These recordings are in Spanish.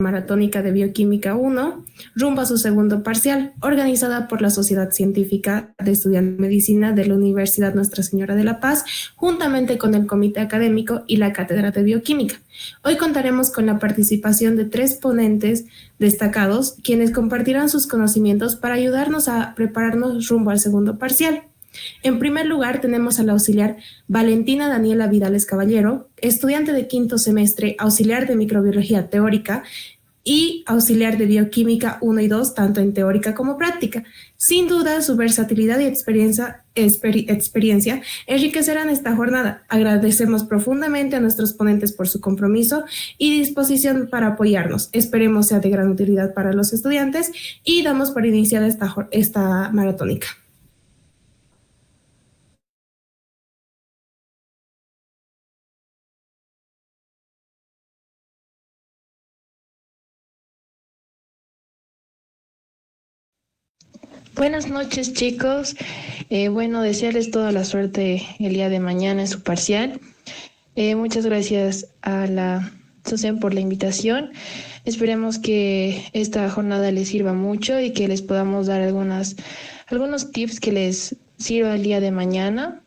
Maratónica de Bioquímica 1, rumbo a su segundo parcial, organizada por la Sociedad Científica de Estudiantes de Medicina de la Universidad Nuestra Señora de la Paz, juntamente con el Comité Académico y la Cátedra de Bioquímica. Hoy contaremos con la participación de 3 ponentes destacados, quienes compartirán sus conocimientos para ayudarnos a prepararnos rumbo al segundo parcial. En primer lugar, tenemos a la auxiliar Valentina Daniela Vidales Caballero, estudiante de quinto semestre, auxiliar de microbiología teórica y auxiliar de bioquímica 1 y 2, tanto en teórica como práctica. Sin duda, su versatilidad y experiencia enriquecerán esta jornada. Agradecemos profundamente a nuestros ponentes por su compromiso y disposición para apoyarnos. Esperemos sea de gran utilidad para los estudiantes y damos por iniciada esta maratónica. Buenas noches, chicos. Desearles toda la suerte el día de mañana en su parcial. Muchas gracias a la SOCEM por la invitación. Esperemos que esta jornada les sirva mucho y que les podamos dar algunos tips que les sirva el día de mañana.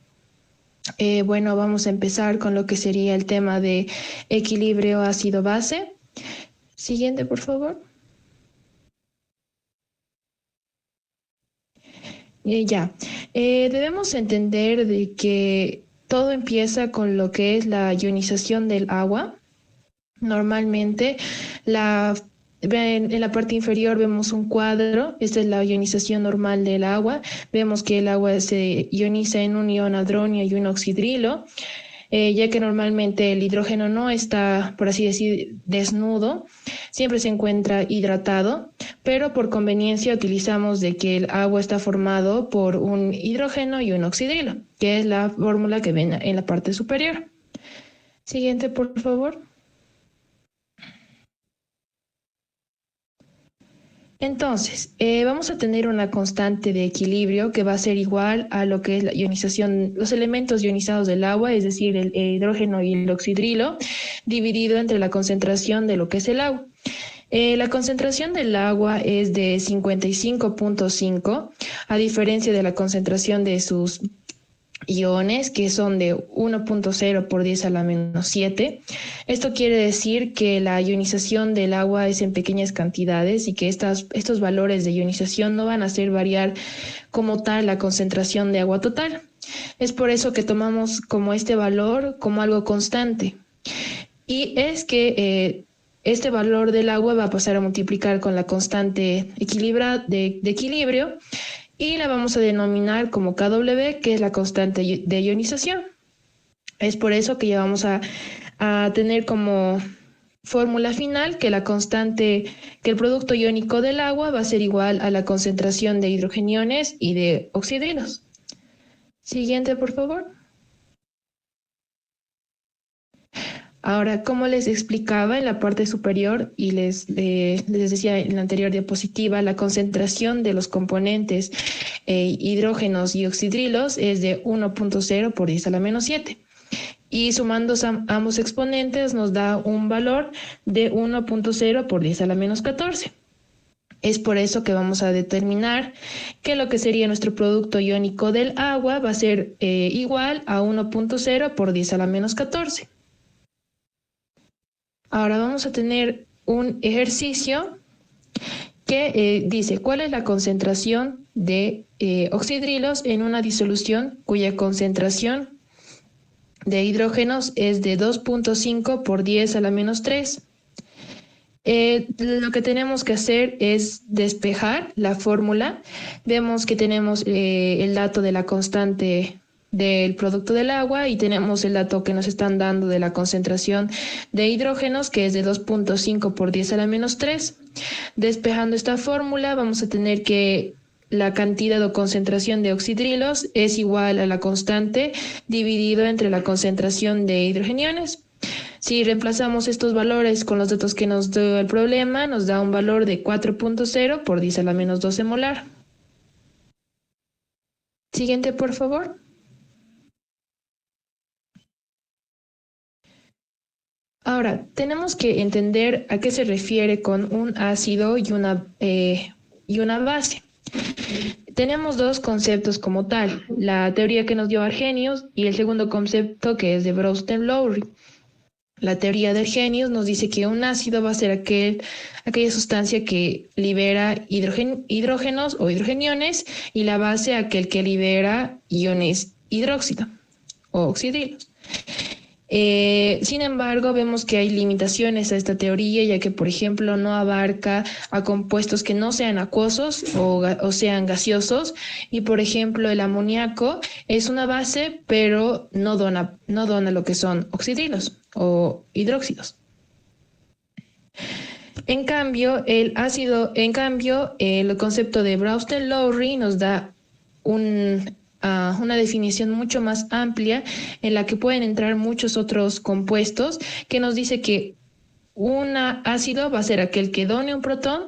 Vamos a empezar con lo que sería el tema de equilibrio ácido-base. Siguiente, por favor. Debemos entender de que todo empieza con lo que es la ionización del agua. Normalmente, en la parte inferior vemos un cuadro, esta es la ionización normal del agua. Vemos que el agua se ioniza en un ion hadronio y un oxidrilo. Ya que normalmente el hidrógeno no está, por así decir, desnudo, siempre se encuentra hidratado, pero por conveniencia utilizamos de que el agua está formado por un hidrógeno y un oxidrilo, que es la fórmula que ven en la parte superior. Siguiente, por favor. Entonces, vamos a tener una constante de equilibrio que va a ser igual a lo que es la ionización, los elementos ionizados del agua, es decir, el hidrógeno y el oxidrilo, dividido entre la concentración de lo que es el agua. La concentración del agua es de 55.5, a diferencia de la concentración de sus iones, que son de 1.0 por 10 a la menos 7. Esto quiere decir que la ionización del agua es en pequeñas cantidades y que estos valores de ionización no van a hacer variar como tal la concentración de agua total. Es por eso que tomamos como este valor como algo constante. Y es que este valor del agua va a pasar a multiplicar con la constante de equilibrio y la vamos a denominar como Kw, que es la constante de ionización. Es por eso que ya vamos a tener como fórmula final que el producto iónico del agua va a ser igual a la concentración de hidrogeniones y de oxidrilos. Siguiente, por favor. Ahora, como les explicaba en la parte superior y les decía en la anterior diapositiva, la concentración de los componentes hidrógenos y oxidrilos es de 1.0 por 10 a la menos 7. Y sumando ambos exponentes nos da un valor de 1.0 por 10 a la menos 14. Es por eso que vamos a determinar que lo que sería nuestro producto iónico del agua va a ser igual a 1.0 por 10 a la menos 14. Ahora vamos a tener un ejercicio que dice cuál es la concentración de oxidrilos en una disolución cuya concentración de hidrógenos es de 2.5 por 10 a la menos 3. Lo que tenemos que hacer es despejar la fórmula. Vemos que tenemos el dato de la constante del producto del agua y tenemos el dato que nos están dando de la concentración de hidrógenos, que es de 2.5 por 10 a la menos 3. Despejando esta fórmula vamos a tener que la cantidad o concentración de oxidrilos es igual a la constante dividido entre la concentración de hidrogeniones. Si reemplazamos estos valores con los datos que nos dio el problema, nos da un valor de 4.0 por 10 a la menos 12 molar. Siguiente, por favor. Ahora, tenemos que entender a qué se refiere con un ácido y una base. Tenemos dos conceptos como tal, la teoría que nos dio Arrhenius y el segundo concepto que es de Bronsted-Lowry. La teoría de Arrhenius nos dice que un ácido va a ser aquella sustancia que libera hidrógenos o hidrogeniones y la base aquel que libera iones hidróxido o oxidrilos. Sin embargo, vemos que hay limitaciones a esta teoría, ya que, por ejemplo, no abarca a compuestos que no sean acuosos o sean gaseosos. Y, por ejemplo, el amoníaco es una base, pero no dona lo que son oxidrilos o hidróxidos. En cambio, el concepto de Bronsted-Lowry nos da una definición mucho más amplia en la que pueden entrar muchos otros compuestos, que nos dice que un ácido va a ser aquel que done un protón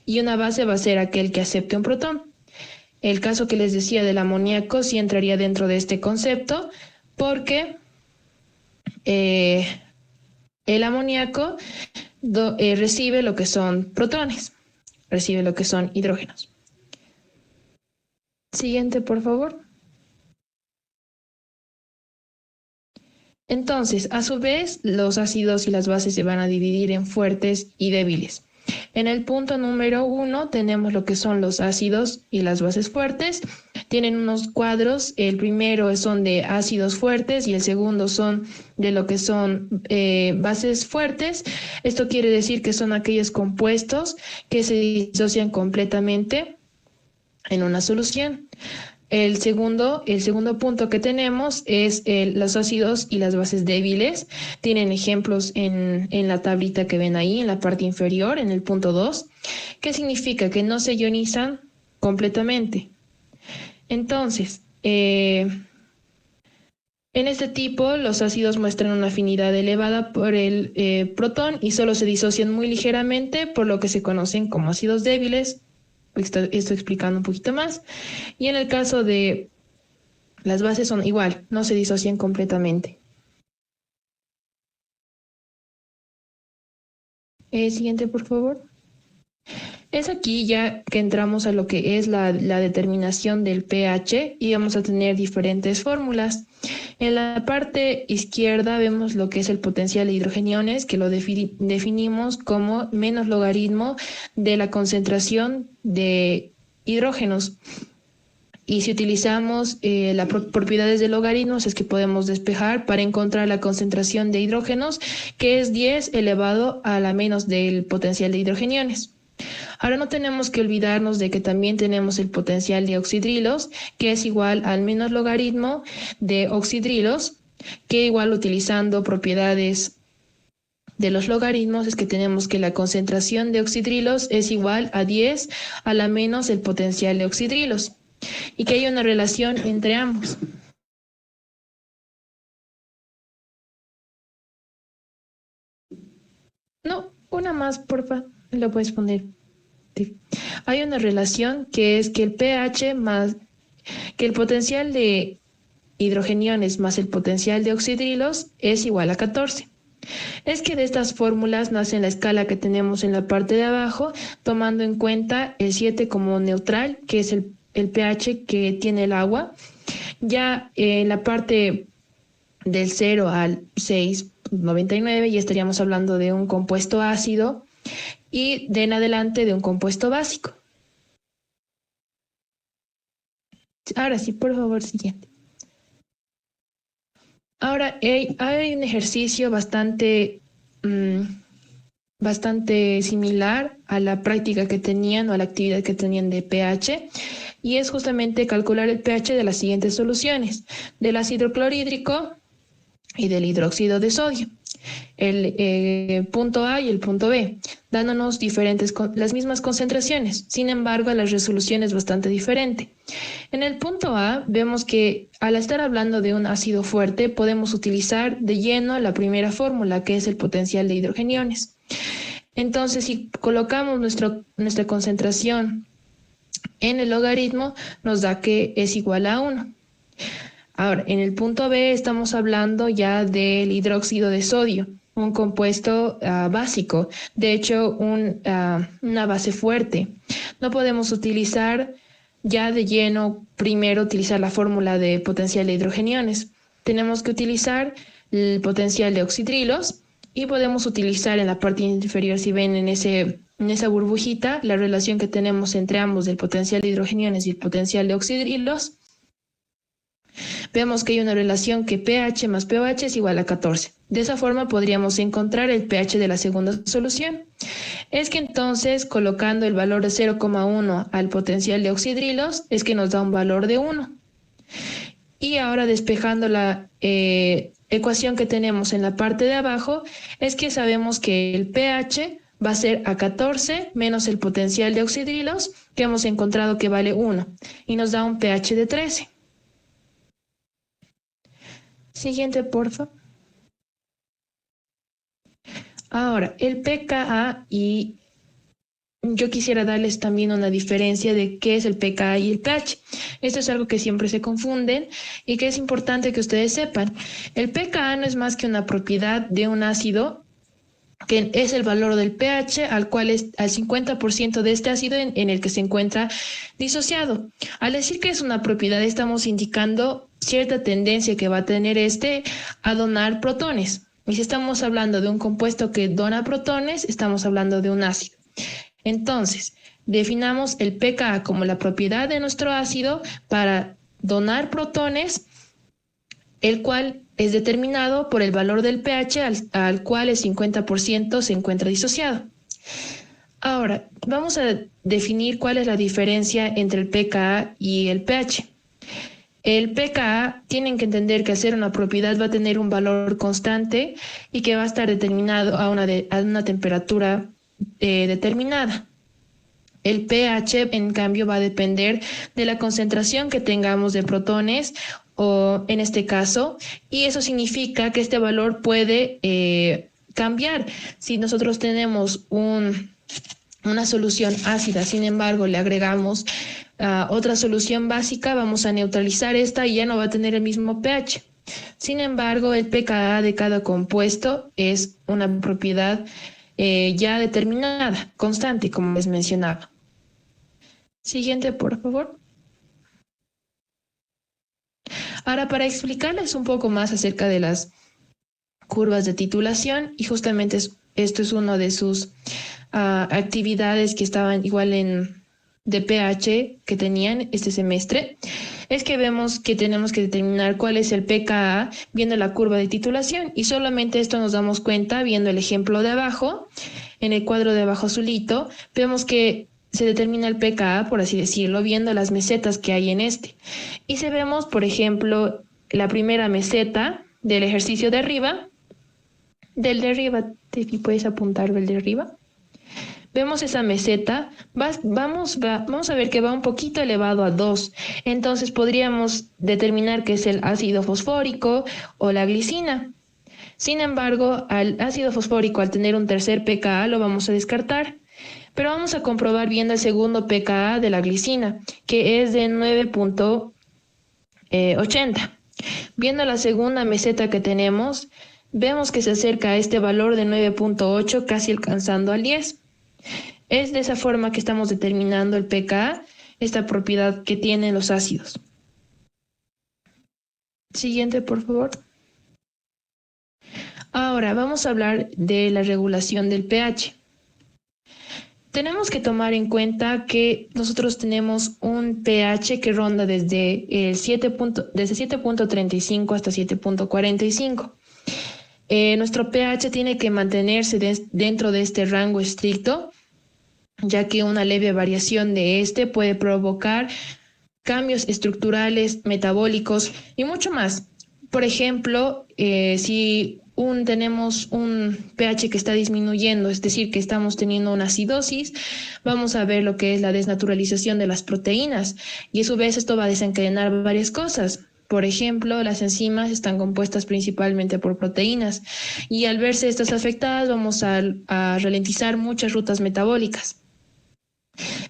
y una base va a ser aquel que acepte un protón. El caso que les decía del amoníaco sí entraría dentro de este concepto porque el amoníaco recibe lo que son protones, recibe lo que son hidrógenos. Siguiente, por favor. Entonces, a su vez, los ácidos y las bases se van a dividir en fuertes y débiles. En el punto número 1 tenemos lo que son los ácidos y las bases fuertes. Tienen unos cuadros, el primero son de ácidos fuertes y el segundo son de lo que son bases fuertes. Esto quiere decir que son aquellos compuestos que se disocian completamente en una solución. El segundo punto que tenemos es los ácidos y las bases débiles. Tienen ejemplos en la tablita que ven ahí, en la parte inferior, en el punto 2, que significa que no se ionizan completamente. Entonces, en este tipo, los ácidos muestran una afinidad elevada por el protón y solo se disocian muy ligeramente, por lo que se conocen como ácidos débiles. Estoy explicando un poquito más. Y en el caso de las bases son igual, no se disocian completamente. Siguiente, por favor. Es aquí ya que entramos a lo que es la determinación del pH y vamos a tener diferentes fórmulas. En la parte izquierda vemos lo que es el potencial de hidrogeniones, que lo definimos como menos logaritmo de la concentración de hidrógenos. Y si utilizamos las propiedades de logaritmos es que podemos despejar para encontrar la concentración de hidrógenos, que es 10 elevado a la menos del potencial de hidrogeniones. Ahora no tenemos que olvidarnos de que también tenemos el potencial de oxidrilos, que es igual al menos logaritmo de oxidrilos, que igual utilizando propiedades de los logaritmos es que tenemos que la concentración de oxidrilos es igual a 10 a la menos el potencial de oxidrilos, y que hay una relación entre ambos. No, una más, porfa, lo puedes poner. Hay una relación que es que el pH más que el potencial de hidrogeniones más el potencial de oxidrilos es igual a 14. Es que de estas fórmulas nace la escala que tenemos en la parte de abajo, tomando en cuenta el 7 como neutral, que es el pH que tiene el agua. Ya en la parte del 0 al 6,99 ya estaríamos hablando de un compuesto ácido y de en adelante de un compuesto básico. Ahora sí, por favor, siguiente. Ahora hay un ejercicio bastante similar a la práctica que tenían o a la actividad que tenían de pH, y es justamente calcular el pH de las siguientes soluciones: del ácido clorhídrico y del hidróxido de sodio, el punto A y el punto B, dándonos las mismas concentraciones. Sin embargo, la resolución es bastante diferente. En el punto A vemos que al estar hablando de un ácido fuerte podemos utilizar de lleno la primera fórmula, que es el potencial de hidrogeniones. Entonces, si colocamos nuestra concentración en el logaritmo, nos da que es igual a 1. Ahora, en el punto B estamos hablando ya del hidróxido de sodio, un compuesto básico, de hecho una base fuerte. No podemos utilizar ya de lleno primero utilizar la fórmula de potencial de hidrogeniones. Tenemos que utilizar el potencial de oxidrilos y podemos utilizar en la parte inferior, si ven en esa burbujita, la relación que tenemos entre ambos del potencial de hidrogeniones y el potencial de oxidrilos. Vemos que hay una relación que pH más pOH es igual a 14. De esa forma podríamos encontrar el pH de la segunda solución. Es que entonces, colocando el valor de 0,1 al potencial de oxidrilos, es que nos da un valor de 1. Y ahora despejando la ecuación que tenemos en la parte de abajo, es que sabemos que el pH va a ser a 14 menos el potencial de oxidrilos, que hemos encontrado que vale 1, y nos da un pH de 13. Siguiente, por favor. Ahora, el pKa, y yo quisiera darles también una diferencia de qué es el pKa y el pH. Esto es algo que siempre se confunden y que es importante que ustedes sepan. El pKa no es más que una propiedad de un ácido, que es el valor del pH al cual es al 50% de este ácido en el que se encuentra disociado. Al decir que es una propiedad, estamos indicando cierta tendencia que va a tener a donar protones. Y si estamos hablando de un compuesto que dona protones, estamos hablando de un ácido. Entonces, definamos el pKa como la propiedad de nuestro ácido para donar protones, el cual es determinado por el valor del pH al cual el 50% se encuentra disociado. Ahora, vamos a definir cuál es la diferencia entre el pKa y el pH. El pKa, tienen que entender que al ser una propiedad va a tener un valor constante y que va a estar determinado a una temperatura determinada. El pH, en cambio, va a depender de la concentración que tengamos de protones, o en este caso, y eso significa que este valor puede cambiar. Si nosotros tenemos una solución ácida, sin embargo, le agregamos otra solución básica, vamos a neutralizar esta y ya no va a tener el mismo pH. Sin embargo, el pKa de cada compuesto es una propiedad ya determinada, constante, como les mencionaba. Siguiente, por favor. Ahora, para explicarles un poco más acerca de las curvas de titulación, y justamente esto es una de sus actividades que estaban igual de pH que tenían este semestre, es que vemos que tenemos que determinar cuál es el pKa viendo la curva de titulación, y solamente esto nos damos cuenta viendo el ejemplo de abajo. En el cuadro de abajo azulito vemos que se determina el pKa, por así decirlo, viendo las mesetas que hay en este. Y si vemos, por ejemplo, la primera meseta del ejercicio de arriba, Tefi, ¿puedes apuntar el de arriba? Vemos esa meseta, vamos a ver que va un poquito elevado a 2. Entonces podríamos determinar que es el ácido fosfórico o la glicina. Sin embargo, al ácido fosfórico, al tener un tercer pKa, lo vamos a descartar. Pero vamos a comprobar viendo el segundo pKa de la glicina, que es de 9.80. Viendo la segunda meseta que tenemos, vemos que se acerca a este valor de 9.8, casi alcanzando al 10. Es de esa forma que estamos determinando el pKa, esta propiedad que tienen los ácidos. Siguiente, por favor. Ahora vamos a hablar de la regulación del pH. Tenemos que tomar en cuenta que nosotros tenemos un pH que ronda desde 7.35 hasta 7.45. Nuestro pH tiene que mantenerse dentro de este rango estricto, ya que una leve variación de este puede provocar cambios estructurales, metabólicos y mucho más. Por ejemplo, si tenemos un pH que está disminuyendo, es decir, que estamos teniendo una acidosis, vamos a ver lo que es la desnaturalización de las proteínas, y a su vez esto va a desencadenar varias cosas. Por ejemplo, las enzimas están compuestas principalmente por proteínas, y al verse estas afectadas vamos a ralentizar muchas rutas metabólicas.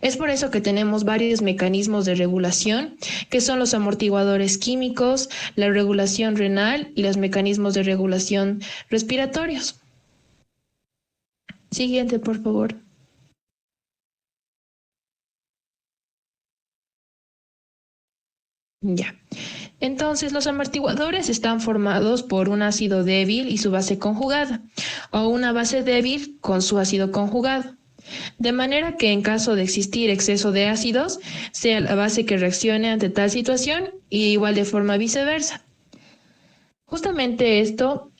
Es por eso que tenemos varios mecanismos de regulación, que son los amortiguadores químicos, la regulación renal y los mecanismos de regulación respiratorios. Siguiente, por favor. Ya. Entonces, los amortiguadores están formados por un ácido débil y su base conjugada, o una base débil con su ácido conjugado. De manera que en caso de existir exceso de ácidos, sea la base que reaccione ante tal situación y igual de forma viceversa. Justamente esto,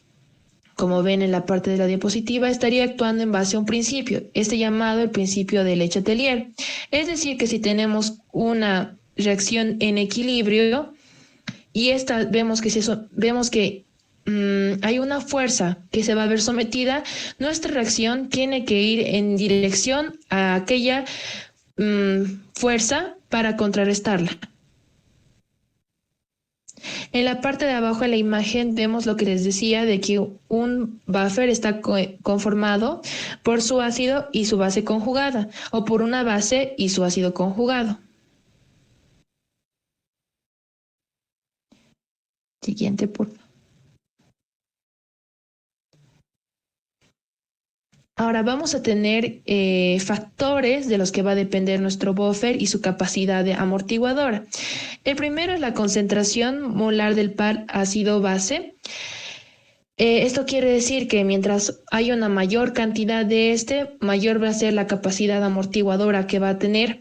como ven en la parte de la diapositiva, estaría actuando en base a un principio, este llamado el principio de Le Chatelier. Es decir, que si tenemos una reacción en equilibrio y esta vemos que hay una fuerza que se va a ver sometida, nuestra reacción tiene que ir en dirección a aquella fuerza para contrarrestarla. En la parte de abajo de la imagen vemos lo que les decía de que un buffer está conformado por su ácido y su base conjugada, o por una base y su ácido conjugado. Siguiente, por favor. Ahora vamos a tener factores de los que va a depender nuestro buffer y su capacidad de amortiguadora. El primero es la concentración molar del par ácido-base. Esto quiere decir que mientras hay una mayor cantidad de mayor va a ser la capacidad amortiguadora que va a tener.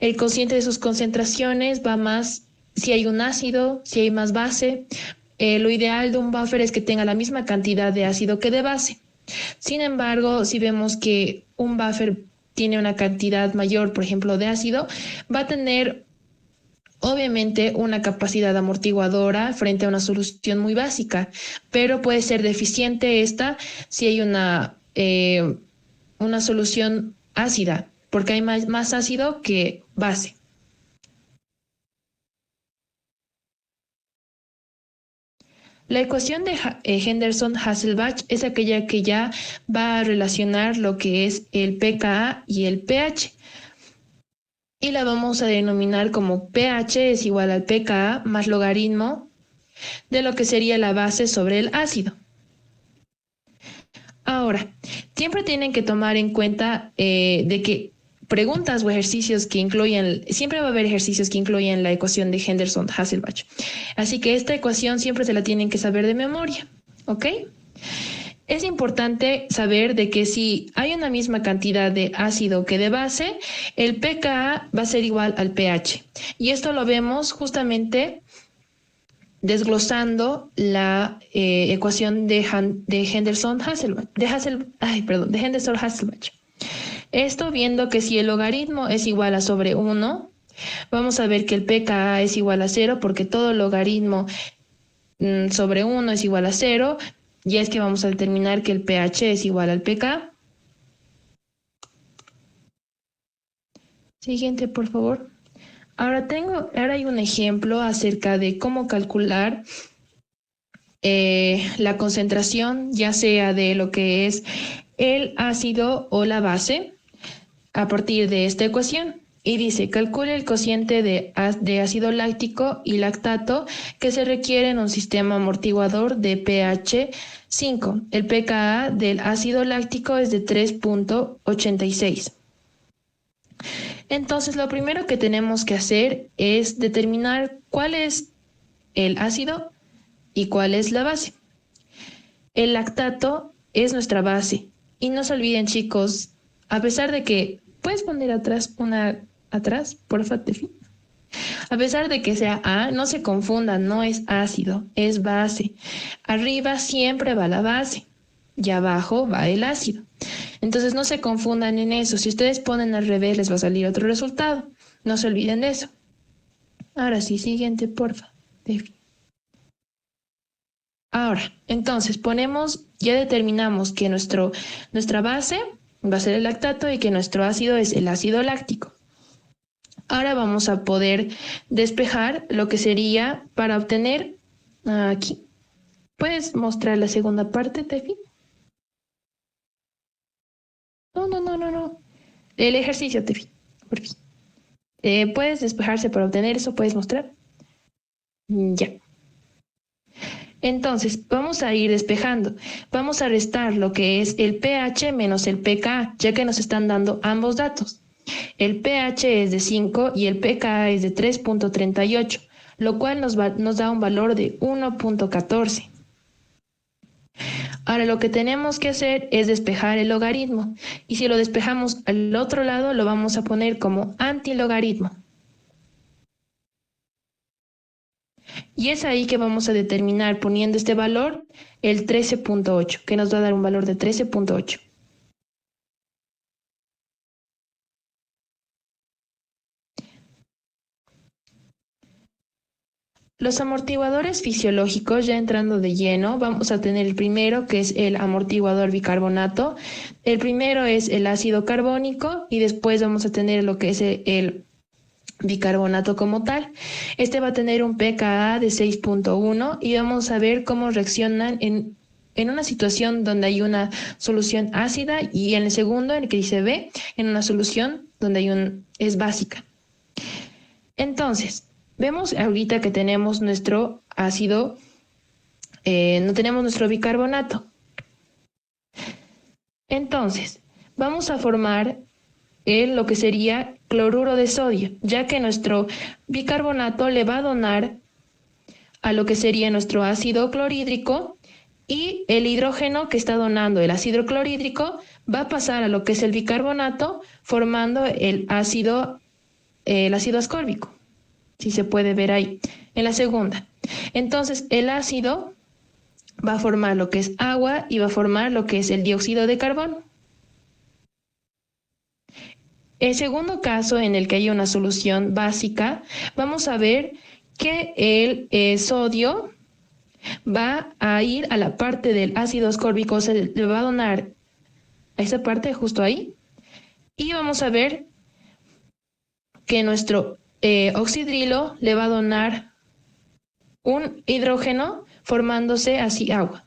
El cociente de sus concentraciones va más si hay un ácido, si hay más base. Lo ideal de un buffer es que tenga la misma cantidad de ácido que de base. Sin embargo, si vemos que un buffer tiene una cantidad mayor, por ejemplo, de ácido, va a tener obviamente una capacidad amortiguadora frente a una solución muy básica, pero puede ser deficiente esta si hay una solución ácida, porque hay más ácido que base. La ecuación de Henderson-Hasselbalch es aquella que ya va a relacionar lo que es el pKa y el pH. Y la vamos a denominar como pH es igual al pKa más logaritmo de lo que sería la base sobre el ácido. Ahora, siempre tienen que tomar en cuenta de que preguntas o ejercicios que incluyen, siempre va a haber ejercicios que incluyen la ecuación de Henderson-Hasselbalch. Así que esta ecuación siempre se la tienen que saber de memoria, ¿ok? Es importante saber de que si hay una misma cantidad de ácido que de base, el pKa va a ser igual al pH. Y esto lo vemos justamente desglosando la ecuación de Henderson-Hasselbalch. De Henderson-Hasselbalch. Esto viendo que si el logaritmo es igual a sobre 1, vamos a ver que el pKa es igual a 0 porque todo logaritmo sobre 1 es igual a 0. Ya es que vamos a determinar que el pH es igual al pK. Siguiente, por favor. Ahora hay un ejemplo acerca de cómo calcular la concentración, ya sea de lo que es el ácido o la base, a partir de esta ecuación. Y dice, calcule el cociente de ácido láctico y lactato que se requiere en un sistema amortiguador de pH 5. El pKa del ácido láctico es de 3.86. Entonces, lo primero que tenemos que hacer es determinar cuál es el ácido y cuál es la base. El lactato es nuestra base. Y no se olviden, chicos, a pesar de que puedes poner atrás, porfa, Tefi. A pesar de que sea A, no se confundan, no es ácido, es base. Arriba siempre va la base y abajo va el ácido. Entonces no se confundan en eso. Si ustedes ponen al revés, les va a salir otro resultado. No se olviden de eso. Ahora sí, siguiente, porfa, Tefi. Ahora, entonces ya determinamos que nuestra base va a ser el lactato y que nuestro ácido es el ácido láctico. Ahora vamos a poder despejar lo que sería para obtener aquí. ¿Puedes mostrar la segunda parte, Tefi? No. El ejercicio, Tefi. Por fin. ¿Puedes despejarse para obtener eso? ¿Puedes mostrar? Ya. Entonces, vamos a ir despejando. Vamos a restar lo que es el pH menos el pKa, ya que nos están dando ambos datos. El pH es de 5 y el pKa es de 3.38, lo cual nos da un valor de 1.14. Ahora lo que tenemos que hacer es despejar el logaritmo. Y si lo despejamos al otro lado, lo vamos a poner como antilogaritmo. Y es ahí que vamos a determinar poniendo este valor el 13.8, que nos va a dar un valor de 13.8. Los amortiguadores fisiológicos, ya entrando de lleno, vamos a tener el primero, que es el amortiguador bicarbonato. El primero es el ácido carbónico y después vamos a tener lo que es el bicarbonato como tal. Este va a tener un pKa de 6.1 y vamos a ver cómo reaccionan en una situación donde hay una solución ácida y en el segundo, en el que dice B, en una solución donde es básica. Entonces, vemos ahorita que tenemos nuestro ácido, no tenemos nuestro bicarbonato. Entonces, vamos a formar lo que sería cloruro de sodio, ya que nuestro bicarbonato le va a donar a lo que sería nuestro ácido clorhídrico y el hidrógeno que está donando el ácido clorhídrico va a pasar a lo que es el bicarbonato formando el ácido ascórbico. Si se puede ver ahí, en la segunda. Entonces, el ácido va a formar lo que es agua y va a formar lo que es el dióxido de carbono. El segundo caso en el que hay una solución básica, vamos a ver que el sodio va a ir a la parte del ácido ascórbico, se le va a donar a esa parte justo ahí. Y vamos a ver que nuestro oxidrilo le va a donar un hidrógeno formándose así agua.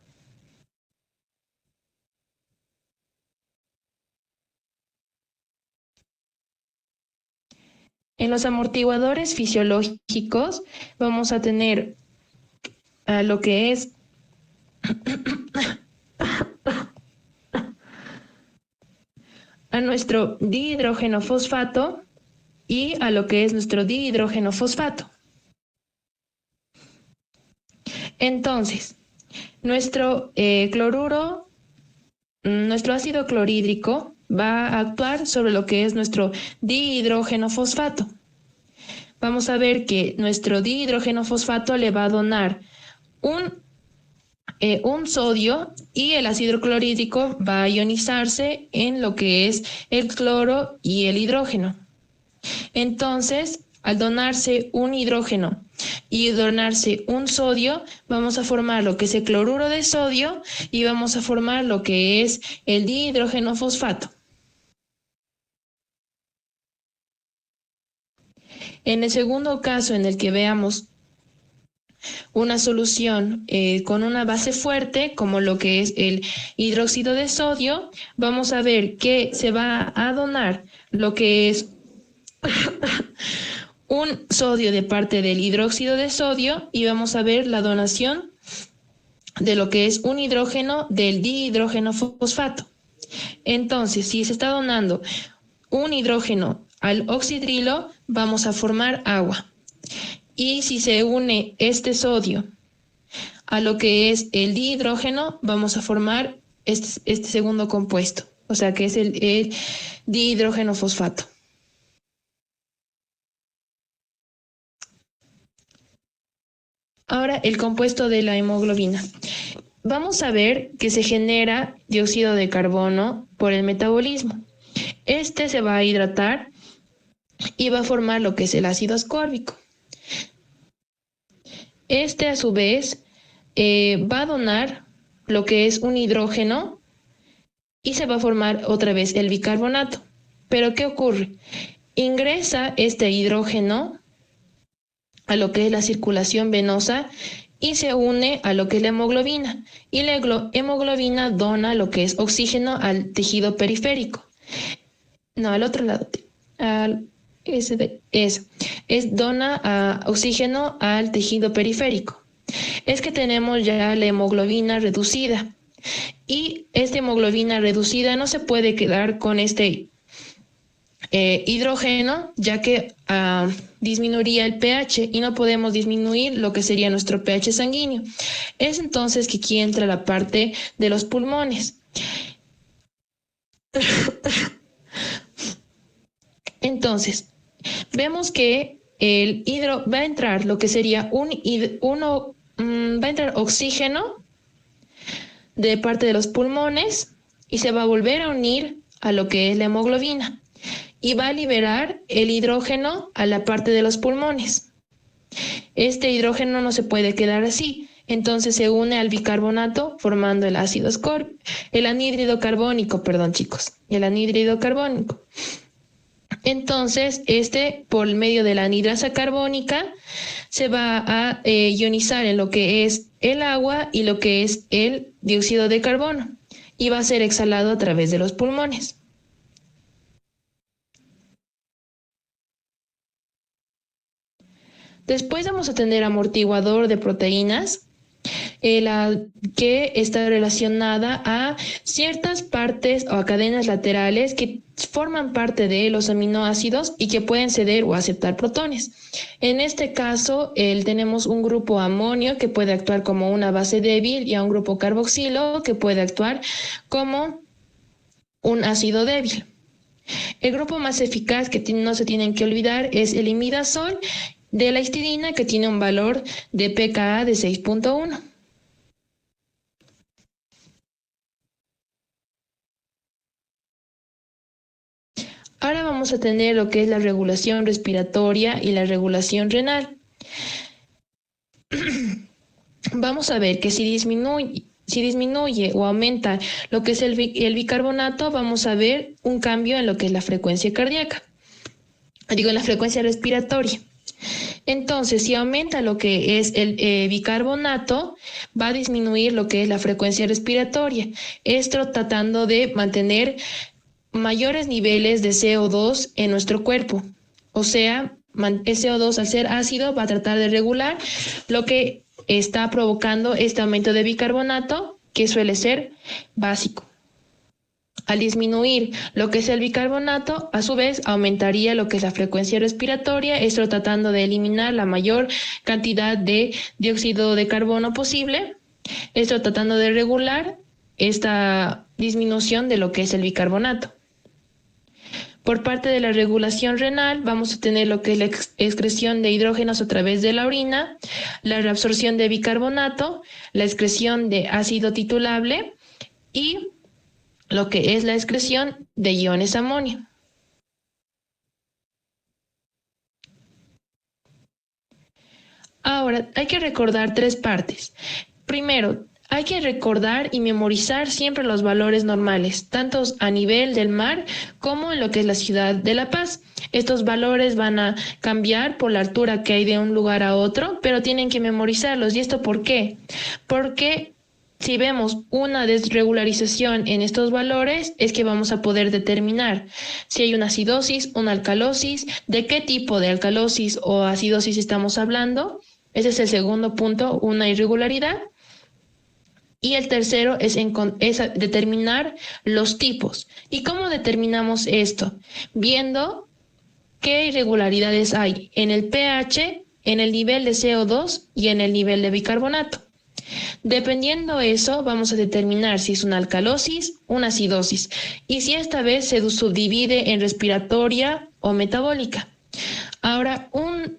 En los amortiguadores fisiológicos vamos a tener lo que es a nuestro dihidrógeno fosfato y a lo que es nuestro dihidrógeno fosfato. Entonces, nuestro nuestro ácido clorhídrico va a actuar sobre lo que es nuestro dihidrógeno fosfato. Vamos a ver que nuestro dihidrógeno fosfato le va a donar un sodio y el ácido clorhídrico va a ionizarse en lo que es el cloro y el hidrógeno. Entonces, al donarse un hidrógeno y donarse un sodio, vamos a formar lo que es el cloruro de sodio y vamos a formar lo que es el dihidrógeno fosfato. En el segundo caso en el que veamos una solución con una base fuerte, como lo que es el hidróxido de sodio, vamos a ver que se va a donar lo que es un sodio de parte del hidróxido de sodio y vamos a ver la donación de lo que es un hidrógeno del dihidrógeno fosfato. Entonces, si se está donando un hidrógeno al oxidrilo, vamos a formar agua. Y si se une este sodio a lo que es el dihidrógeno, vamos a formar este segundo compuesto, o sea que es el dihidrógeno fosfato. Ahora el compuesto de la hemoglobina. Vamos a ver que se genera dióxido de carbono por el metabolismo. Este se va a hidratar y va a formar lo que es el ácido ascórbico. Este a su vez va a donar lo que es un hidrógeno y se va a formar otra vez el bicarbonato. Pero ¿qué ocurre? Ingresa este hidrógeno a lo que es la circulación venosa y se une a lo que es la hemoglobina. Y la hemoglobina dona lo que es oxígeno al tejido periférico. No, al otro lado. Dona oxígeno al tejido periférico. es que tenemos ya la hemoglobina reducida. Y esta hemoglobina reducida no se puede quedar con este hidrógeno, ya que disminuiría el pH y no podemos disminuir lo que sería nuestro pH sanguíneo. Es entonces que aquí entra la parte de los pulmones. Entonces, vemos que va a entrar lo que sería va a entrar oxígeno de parte de los pulmones y se va a volver a unir a lo que es la hemoglobina y va a liberar el hidrógeno a la parte de los pulmones. Este hidrógeno no se puede quedar así, entonces se une al bicarbonato formando el ácido el anhídrido carbónico, el anhídrido carbónico. Entonces, por medio de la anhidrasa carbónica, se va a ionizar en lo que es el agua y lo que es el dióxido de carbono y va a ser exhalado a través de los pulmones. Después vamos a tener amortiguador de proteínas, que está relacionada a ciertas partes o a cadenas laterales que forman parte de los aminoácidos y que pueden ceder o aceptar protones. En este caso, tenemos un grupo amonio que puede actuar como una base débil y a un grupo carboxilo que puede actuar como un ácido débil. El grupo más eficaz que no se tienen que olvidar es el imidazol de la histidina, que tiene un valor de pKa de 6.1. Ahora vamos a tener lo que es la regulación respiratoria y la regulación renal. Vamos a ver que si disminuye o aumenta lo que es el bicarbonato, vamos a ver un cambio en lo que es la frecuencia cardíaca. En la frecuencia respiratoria. Entonces, si aumenta lo que es el bicarbonato, va a disminuir lo que es la frecuencia respiratoria. Esto tratando de mantener mayores niveles de CO2 en nuestro cuerpo. O sea, el CO2 al ser ácido va a tratar de regular lo que está provocando este aumento de bicarbonato, que suele ser básico. Al disminuir lo que es el bicarbonato, a su vez aumentaría lo que es la frecuencia respiratoria, esto tratando de eliminar la mayor cantidad de dióxido de carbono posible, esto tratando de regular esta disminución de lo que es el bicarbonato. Por parte de la regulación renal, vamos a tener lo que es la excreción de hidrógenos a través de la orina, la reabsorción de bicarbonato, la excreción de ácido titulable y lo que es la excreción de iones amonio. Ahora, hay que recordar 3 partes. Primero, hay que recordar y memorizar siempre los valores normales, tanto a nivel del mar como en lo que es la ciudad de La Paz. Estos valores van a cambiar por la altura que hay de un lugar a otro, pero tienen que memorizarlos. ¿Y esto por qué? Porque si vemos una desregularización en estos valores, es que vamos a poder determinar si hay una acidosis, una alcalosis, de qué tipo de alcalosis o acidosis estamos hablando. Ese es el segundo punto, una irregularidad. Y el tercero es determinar los tipos. ¿Y cómo determinamos esto? Viendo qué irregularidades hay en el pH, en el nivel de CO2 y en el nivel de bicarbonato. Dependiendo eso, vamos a determinar si es una alcalosis, una acidosis, y si esta vez se subdivide en respiratoria o metabólica. Ahora, una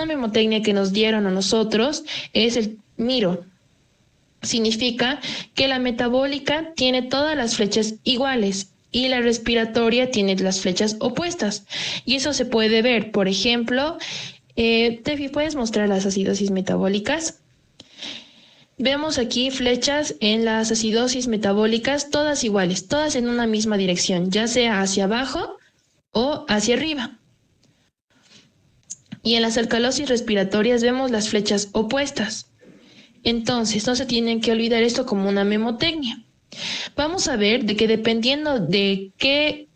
memotecnia que nos dieron a nosotros es el MIRO. Significa que la metabólica tiene todas las flechas iguales y la respiratoria tiene las flechas opuestas. Y eso se puede ver, por ejemplo, Tefi, ¿puedes mostrar las acidosis metabólicas? Vemos aquí flechas en las acidosis metabólicas, todas iguales, todas en una misma dirección, ya sea hacia abajo o hacia arriba. Y en las alcalosis respiratorias vemos las flechas opuestas. Entonces, no se tienen que olvidar esto como una memotecnia. Vamos a ver de que dependiendo de qué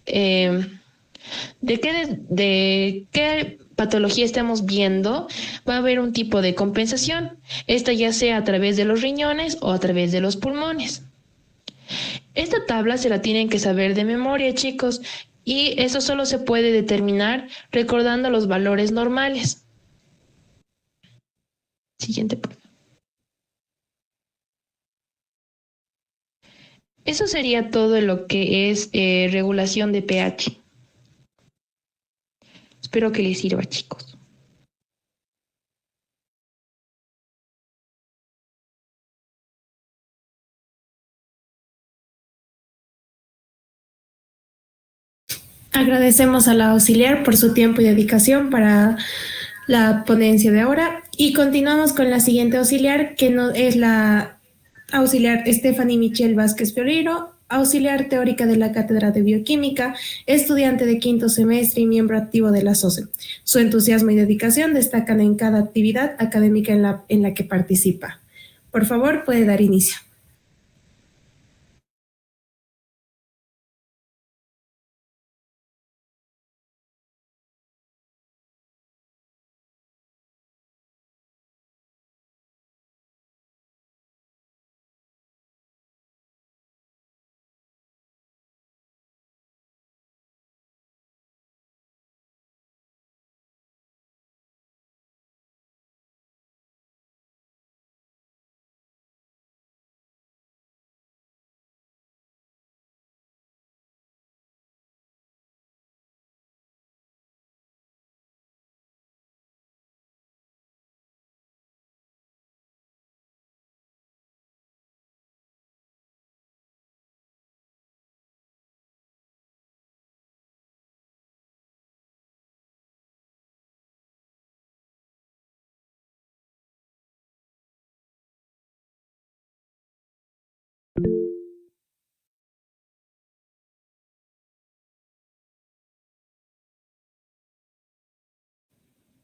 patología estamos viendo, va a haber un tipo de compensación, esta ya sea a través de los riñones o a través de los pulmones. Esta tabla se la tienen que saber de memoria, chicos, y eso solo se puede determinar recordando los valores normales. Siguiente. Eso sería todo lo que es regulación de pH. Espero que les sirva, chicos. Agradecemos a la auxiliar por su tiempo y dedicación para la ponencia de ahora y continuamos con la siguiente auxiliar, que no, es la auxiliar Stephanie Michelle Vázquez Fioriro, auxiliar teórica de la Cátedra de Bioquímica, estudiante de quinto semestre y miembro activo de la SOCE. Su entusiasmo y dedicación destacan en cada actividad académica en la que participa. Por favor, puede dar inicio.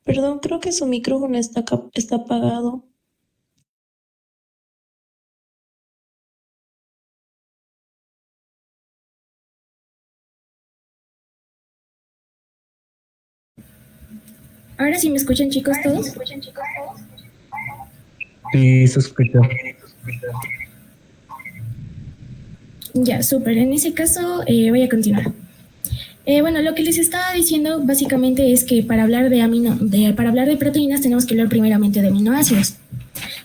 Perdón, creo que su micrófono está apagado. Ahora sí me escuchan, chicos, todos. Sí, se escucha. Ya, súper. En ese caso, voy a continuar. Bueno, lo que les estaba diciendo básicamente es que para hablar para hablar de proteínas tenemos que hablar primeramente de aminoácidos,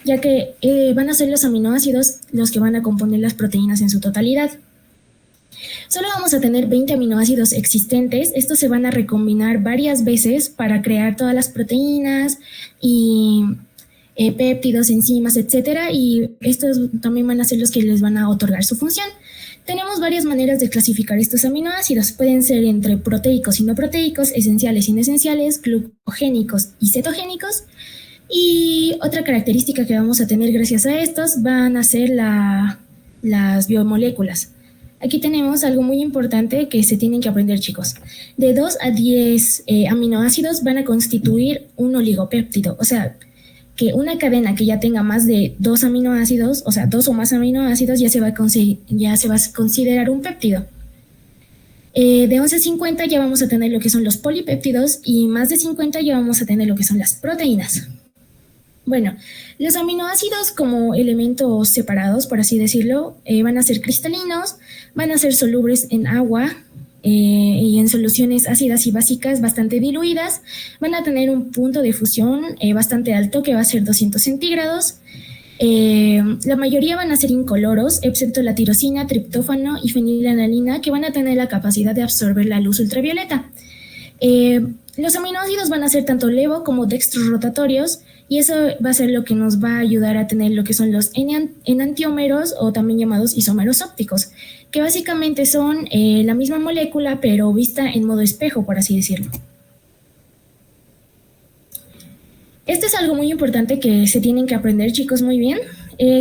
ya que van a ser los aminoácidos los que van a componer las proteínas en su totalidad. Solo vamos a tener 20 aminoácidos existentes. Estos se van a recombinar varias veces para crear todas las proteínas y péptidos, enzimas, etcétera, y estos también van a ser los que les van a otorgar su función. Tenemos varias maneras de clasificar estos aminoácidos. Pueden ser entre proteicos y no proteicos, esenciales y no esenciales, glucogénicos y cetogénicos. Y otra característica que vamos a tener gracias a estos van a ser las biomoléculas. Aquí tenemos algo muy importante que se tienen que aprender, chicos. De 2 a 10 aminoácidos van a constituir un oligopéptido, o sea, que una cadena que ya tenga más de 2 aminoácidos, o sea, 2 o más aminoácidos, ya se va a considerar un péptido. De 11 a 50 ya vamos a tener lo que son los polipéptidos y más de 50 ya vamos a tener lo que son las proteínas. Bueno, los aminoácidos como elementos separados, por así decirlo, van a ser cristalinos, van a ser solubles en agua, y en soluciones ácidas y básicas bastante diluidas, van a tener un punto de fusión bastante alto que va a ser 200 centígrados. La mayoría van a ser incoloros, excepto la tirosina, triptófano y fenilalanina, que van a tener la capacidad de absorber la luz ultravioleta. Los aminoácidos van a ser tanto levo como dextrorotatorios, y eso va a ser lo que nos va a ayudar a tener lo que son los enantiómeros o también llamados isómeros ópticos, que básicamente son la misma molécula pero vista en modo espejo, por así decirlo. Esto es algo muy importante que se tienen que aprender, chicos, muy bien.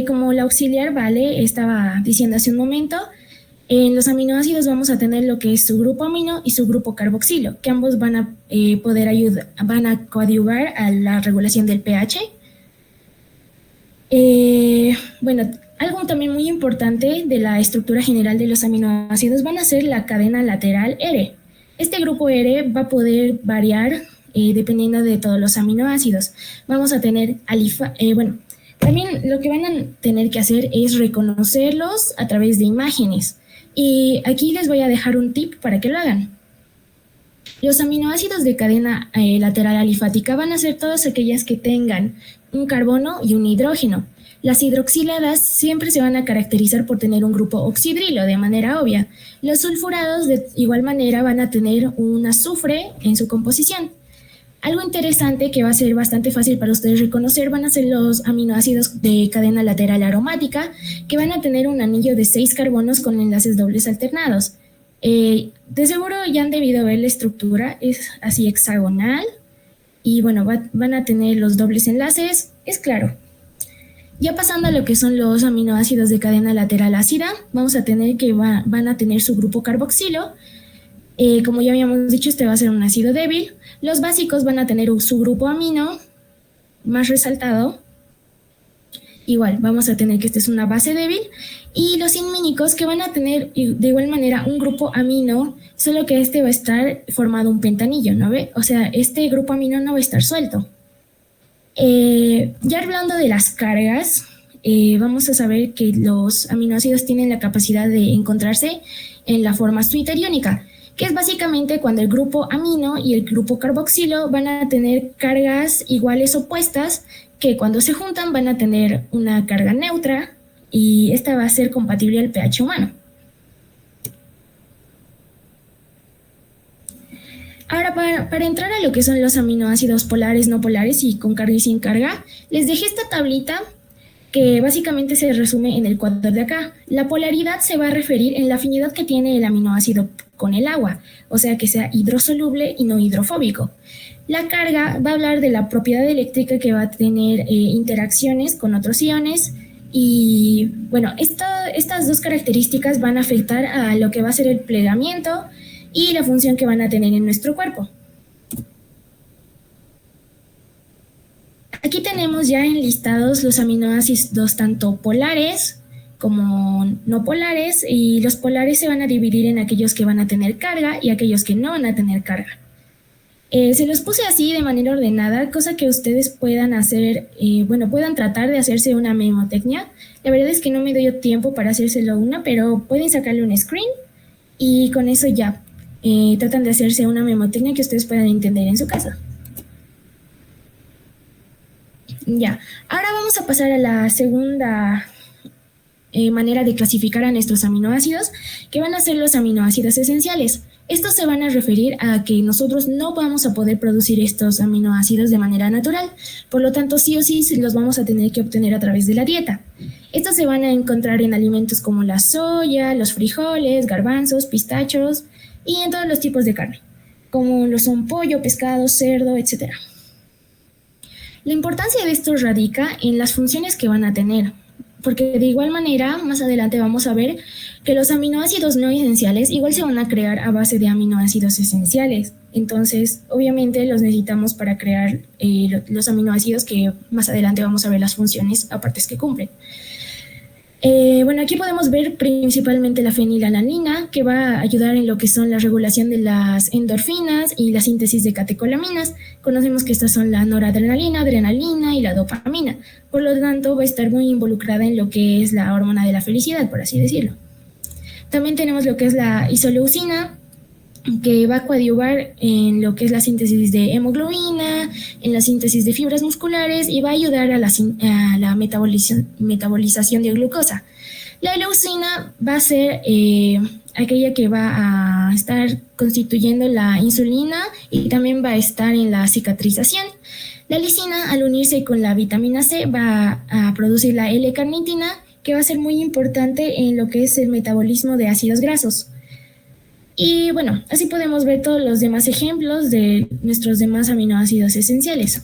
Como la auxiliar Vale estaba diciendo hace un momento, en los aminoácidos vamos a tener lo que es su grupo amino y su grupo carboxilo, que ambos van a van a coadyuvar a la regulación del pH. Bueno, algo también muy importante de la estructura general de los aminoácidos van a ser la cadena lateral R. Este grupo R va a poder variar dependiendo de todos los aminoácidos. Vamos a tener también lo que van a tener que hacer es reconocerlos a través de imágenes. Y aquí les voy a dejar un tip para que lo hagan. Los aminoácidos de cadena lateral alifática van a ser todas aquellas que tengan un carbono y un hidrógeno. Las hidroxiladas siempre se van a caracterizar por tener un grupo oxidrilo de manera obvia. Los sulfurados de igual manera van a tener un azufre en su composición. Algo interesante que va a ser bastante fácil para ustedes reconocer van a ser los aminoácidos de cadena lateral aromática, que van a tener un anillo de 6 carbonos con enlaces dobles alternados. De seguro ya han debido ver la estructura, es así hexagonal y bueno, van a tener los dobles enlaces, es claro. Ya pasando a lo que son los aminoácidos de cadena lateral ácida, vamos a tener que van a tener su grupo carboxilo. Como ya habíamos dicho, este va a ser un ácido débil. Los básicos van a tener su grupo amino más resaltado. Igual, vamos a tener que esta es una base débil. Y los inmínicos que van a tener de igual manera un grupo amino, solo que este va a estar formado un pentanillo, ¿no ve? O sea, este grupo amino no va a estar suelto. Ya hablando de las cargas, vamos a saber que los aminoácidos tienen la capacidad de encontrarse en la forma zwitteriónica, que es básicamente cuando el grupo amino y el grupo carboxilo van a tener cargas iguales opuestas, que cuando se juntan van a tener una carga neutra y esta va a ser compatible al pH humano. Ahora, para entrar a lo que son los aminoácidos polares, no polares y con carga y sin carga, les dejé esta tablita que básicamente se resume en el cuadro de acá. La polaridad se va a referir en la afinidad que tiene el aminoácido con el agua, o sea que sea hidrosoluble y no hidrofóbico. La carga va a hablar de la propiedad eléctrica que va a tener interacciones con otros iones y bueno, estas dos características van a afectar a lo que va a ser el plegamiento y la función que van a tener en nuestro cuerpo. Aquí tenemos ya enlistados los aminoácidos tanto polares como no polares, y los polares se van a dividir en aquellos que van a tener carga y aquellos que no van a tener carga. Se los puse así de manera ordenada, cosa que ustedes puedan hacer, puedan tratar de hacerse una memotecnia. La verdad es que no me doy tiempo para hacérselo una, pero pueden sacarle un screen y con eso ya tratan de hacerse una memotecnia que ustedes puedan entender en su casa. Ya, ahora vamos a pasar a la segunda manera de clasificar a nuestros aminoácidos, que van a ser los aminoácidos esenciales. Estos se van a referir a que nosotros no vamos a poder producir estos aminoácidos de manera natural, por lo tanto sí o sí los vamos a tener que obtener a través de la dieta. Estos se van a encontrar en alimentos como la soya, los frijoles, garbanzos, pistachos y en todos los tipos de carne, como lo son pollo, pescado, cerdo, etc. La importancia de esto radica en las funciones que van a tener, porque de igual manera, más adelante vamos a ver que los aminoácidos no esenciales igual se van a crear a base de aminoácidos esenciales. Entonces, obviamente los necesitamos para crear los aminoácidos que más adelante vamos a ver las funciones aparte que cumplen. Aquí podemos ver principalmente la fenilalanina, que va a ayudar en lo que son la regulación de las endorfinas y la síntesis de catecolaminas. Conocemos que estas son la noradrenalina, adrenalina y la dopamina. Por lo tanto, va a estar muy involucrada en lo que es la hormona de la felicidad, por así decirlo. También tenemos lo que es la isoleucina, que va a coadyuvar en lo que es la síntesis de hemoglobina, en la síntesis de fibras musculares y va a ayudar a la metabolización de glucosa. La leucina va a ser aquella que va a estar constituyendo la insulina y también va a estar en la cicatrización. La lisina, al unirse con la vitamina C, va a producir la L-carnitina, que va a ser muy importante en lo que es el metabolismo de ácidos grasos. Y bueno, así podemos ver todos los demás ejemplos de nuestros demás aminoácidos esenciales.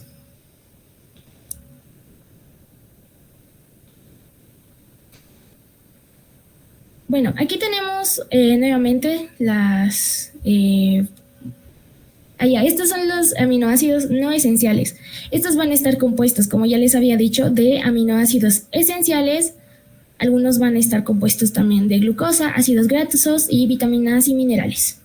Bueno, aquí tenemos nuevamente estos son los aminoácidos no esenciales. Estos van a estar compuestos, como ya les había dicho, de aminoácidos esenciales. Algunos van a estar compuestos también de glucosa, ácidos grasos y vitaminas y minerales.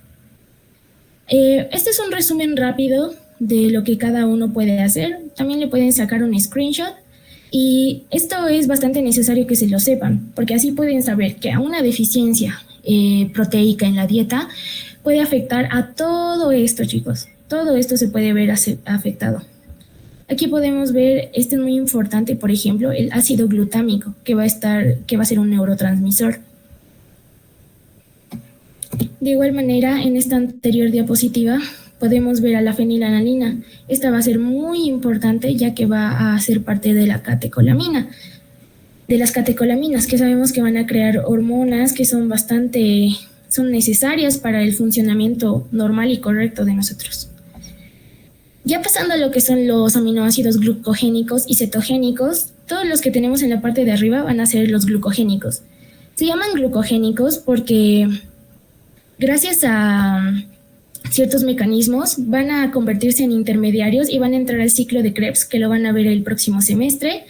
Este es un resumen rápido de lo que cada uno puede hacer. También le pueden sacar un screenshot. Y esto es bastante necesario que se lo sepan, porque así pueden saber que a una deficiencia proteica en la dieta puede afectar a todo esto, chicos. Todo esto se puede ver afectado. Aquí podemos ver, este es muy importante, por ejemplo, el ácido glutámico, que va a ser un neurotransmisor. De igual manera, en esta anterior diapositiva podemos ver a la fenilalanina. Esta va a ser muy importante ya que va a ser parte de la catecolamina. De las catecolaminas, que sabemos que van a crear hormonas que son necesarias para el funcionamiento normal y correcto de nosotros. Ya pasando a lo que son los aminoácidos glucogénicos y cetogénicos, todos los que tenemos en la parte de arriba van a ser los glucogénicos. Se llaman glucogénicos porque gracias a ciertos mecanismos van a convertirse en intermediarios y van a entrar al ciclo de Krebs, que lo van a ver el próximo semestre.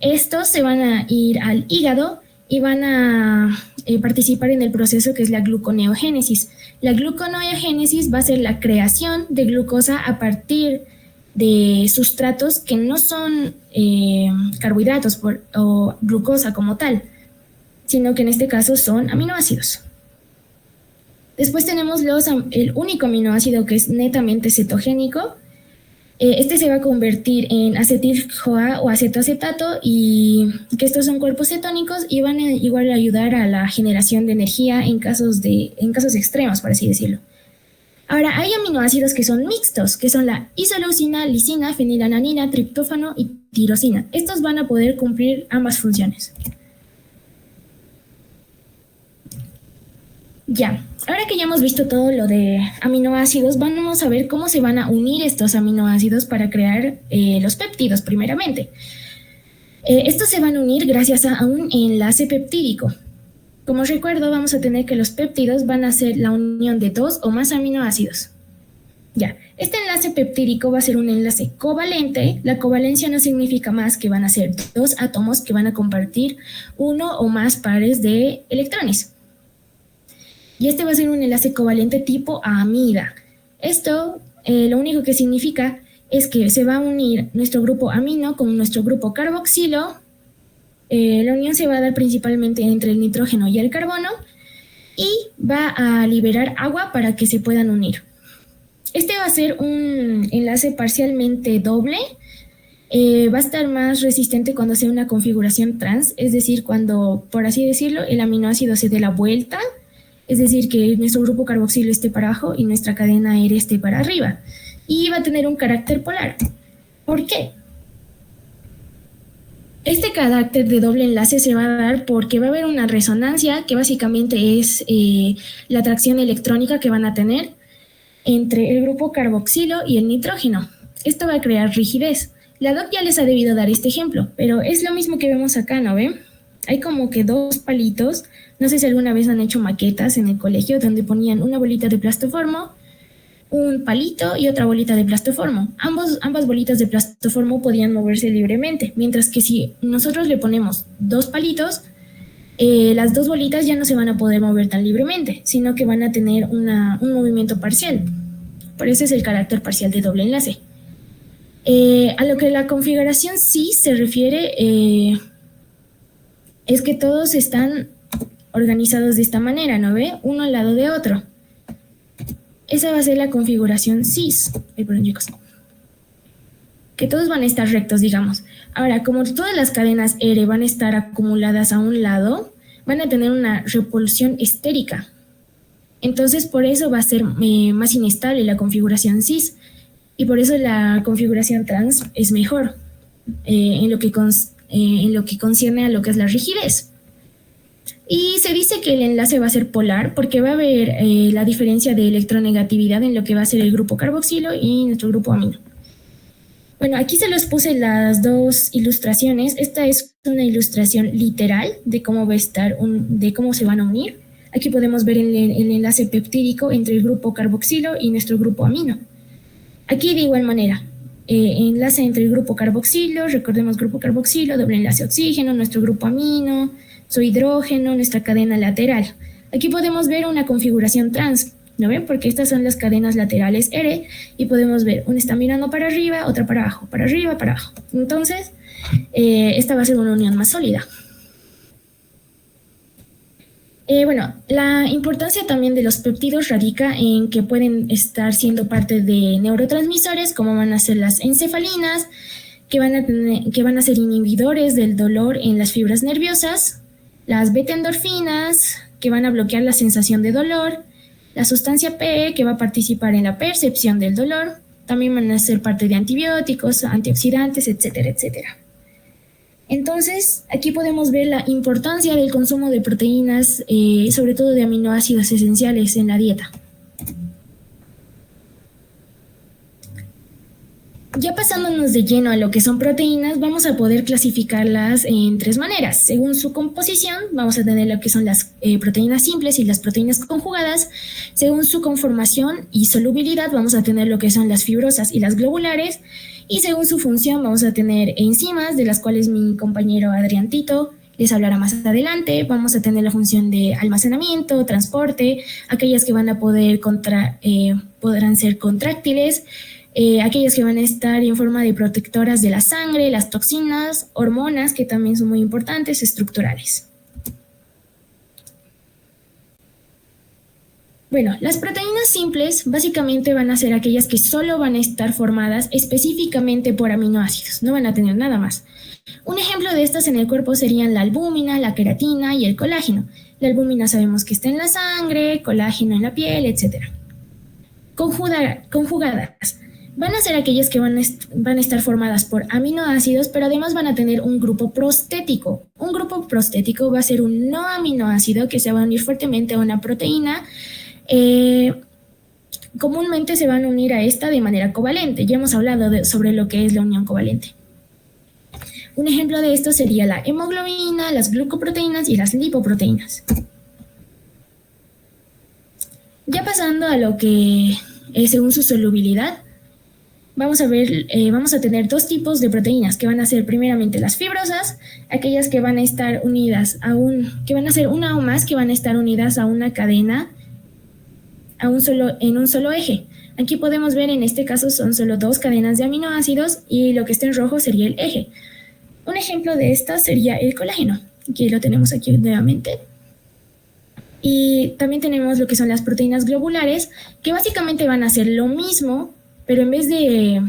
Estos se van a ir al hígado y van a participar en el proceso que es la gluconeogénesis. La gluconeogénesis va a ser la creación de glucosa a partir de sustratos que no son carbohidratos o glucosa como tal, sino que en este caso son aminoácidos. Después tenemos el único aminoácido que es netamente cetogénico. Este se va a convertir en acetil-CoA o acetoacetato, y que estos son cuerpos cetónicos y van a igual ayudar a la generación de energía en casos extremos, por así decirlo. Ahora, hay aminoácidos que son mixtos, que son la isoleucina, lisina, fenilalanina, triptófano y tirosina. Estos van a poder cumplir ambas funciones. Ya, ahora que ya hemos visto todo lo de aminoácidos, vamos a ver cómo se van a unir estos aminoácidos para crear los péptidos primeramente. Estos se van a unir gracias a un enlace peptídico. Como recuerdo, vamos a tener que los péptidos van a ser la unión de 2 o más aminoácidos. Ya, este enlace peptídico va a ser un enlace covalente. La covalencia no significa más que van a ser 2 átomos que van a compartir uno o más pares de electrones. Y este va a ser un enlace covalente tipo amida. Esto lo único que significa es que se va a unir nuestro grupo amino con nuestro grupo carboxilo. La unión se va a dar principalmente entre el nitrógeno y el carbono y va a liberar agua para que se puedan unir. Este va a ser un enlace parcialmente doble. Va a estar más resistente cuando sea una configuración trans, es decir, cuando, por así decirlo, el aminoácido se dé la vuelta. Es decir, que nuestro grupo carboxilo esté para abajo y nuestra cadena aérea esté para arriba. Y va a tener un carácter polar. ¿Por qué? Este carácter de doble enlace se va a dar porque va a haber una resonancia, que básicamente es la atracción electrónica que van a tener entre el grupo carboxilo y el nitrógeno. Esto va a crear rigidez. La doc ya les ha debido dar este ejemplo, pero es lo mismo que vemos acá, ¿no ven? Hay como que 2 palitos. No sé si alguna vez han hecho maquetas en el colegio donde ponían una bolita de plastoformo, un palito y otra bolita de plastoformo. Ambas bolitas de plastoformo podían moverse libremente, mientras que si nosotros le ponemos 2 palitos, las 2 bolitas ya no se van a poder mover tan libremente, sino que van a tener un movimiento parcial. Por eso es el carácter parcial de doble enlace. A lo que la configuración cis se refiere, es que todos están organizados de esta manera, ¿no ve? Uno al lado de otro. Esa va a ser la configuración cis. Perdón, chicos. Que todos van a estar rectos, digamos. Ahora, como todas las cadenas R van a estar acumuladas a un lado, van a tener una repulsión estérica. Entonces, por eso va a ser más inestable la configuración cis. Y por eso la configuración trans es mejor en lo que concierne a lo que es la rigidez. Y se dice que el enlace va a ser polar porque va a haber la diferencia de electronegatividad en lo que va a ser el grupo carboxilo y nuestro grupo amino. Bueno, aquí se los puse las 2 ilustraciones. Esta es una ilustración literal de cómo va a estar, de cómo se van a unir. Aquí podemos ver el enlace peptídico entre el grupo carboxilo y nuestro grupo amino. Aquí de igual manera, enlace entre el grupo carboxilo, recordemos grupo carboxilo, doble enlace oxígeno, nuestro grupo amino, su hidrógeno, nuestra cadena lateral. Aquí podemos ver una configuración trans, ¿no ven? Porque estas son las cadenas laterales R y podemos ver, una está mirando para arriba, otra para abajo, para arriba, para abajo. Entonces, esta va a ser una unión más sólida. Bueno, la importancia también de los péptidos radica en que pueden estar siendo parte de neurotransmisores, como van a ser las encefalinas, que van a ser inhibidores del dolor en las fibras nerviosas, las beta-endorfinas, que van a bloquear la sensación de dolor, la sustancia P, que va a participar en la percepción del dolor, también van a ser parte de antibióticos, antioxidantes, etcétera, etcétera. Entonces, aquí podemos ver la importancia del consumo de proteínas, sobre todo de aminoácidos esenciales en la dieta. Ya pasándonos de lleno a lo que son proteínas, vamos a poder clasificarlas en tres maneras. Según su composición, vamos a tener lo que son las proteínas simples y las proteínas conjugadas. Según su conformación y solubilidad, vamos a tener lo que son las fibrosas y las globulares. Y según su función, vamos a tener enzimas, de las cuales mi compañero Adrián Tito les hablará más adelante. Vamos a tener la función de almacenamiento, transporte, aquellas que van a podrán ser contráctiles, aquellas que van a estar en forma de protectoras de la sangre, las toxinas, hormonas, que también son muy importantes, estructurales. Bueno, las proteínas simples básicamente van a ser aquellas que solo van a estar formadas específicamente por aminoácidos, no van a tener nada más. Un ejemplo de estas en el cuerpo serían la albúmina, la queratina y el colágeno. La albúmina sabemos que está en la sangre, colágeno en la piel, etc. Conjugadas. Van a ser aquellas que van a estar formadas por aminoácidos, pero además van a tener un grupo prostético. Un grupo prostético va a ser un no aminoácido que se va a unir fuertemente a una proteína. Comúnmente se van a unir a esta de manera covalente. Ya hemos hablado sobre lo que es la unión covalente. Un ejemplo de esto sería la hemoglobina, las glucoproteínas y las lipoproteínas. Ya pasando a lo que es según su solubilidad, vamos a tener dos tipos de proteínas que van a ser primeramente las fibrosas, aquellas que van a estar unidas que van a ser una o más que van a estar unidas a una cadena en un solo eje. Aquí podemos ver en este caso son solo dos cadenas de aminoácidos y lo que está en rojo sería el eje. Un ejemplo de esta sería el colágeno, que lo tenemos aquí nuevamente. Y también tenemos lo que son las proteínas globulares, que básicamente van a hacer lo mismo, pero en vez de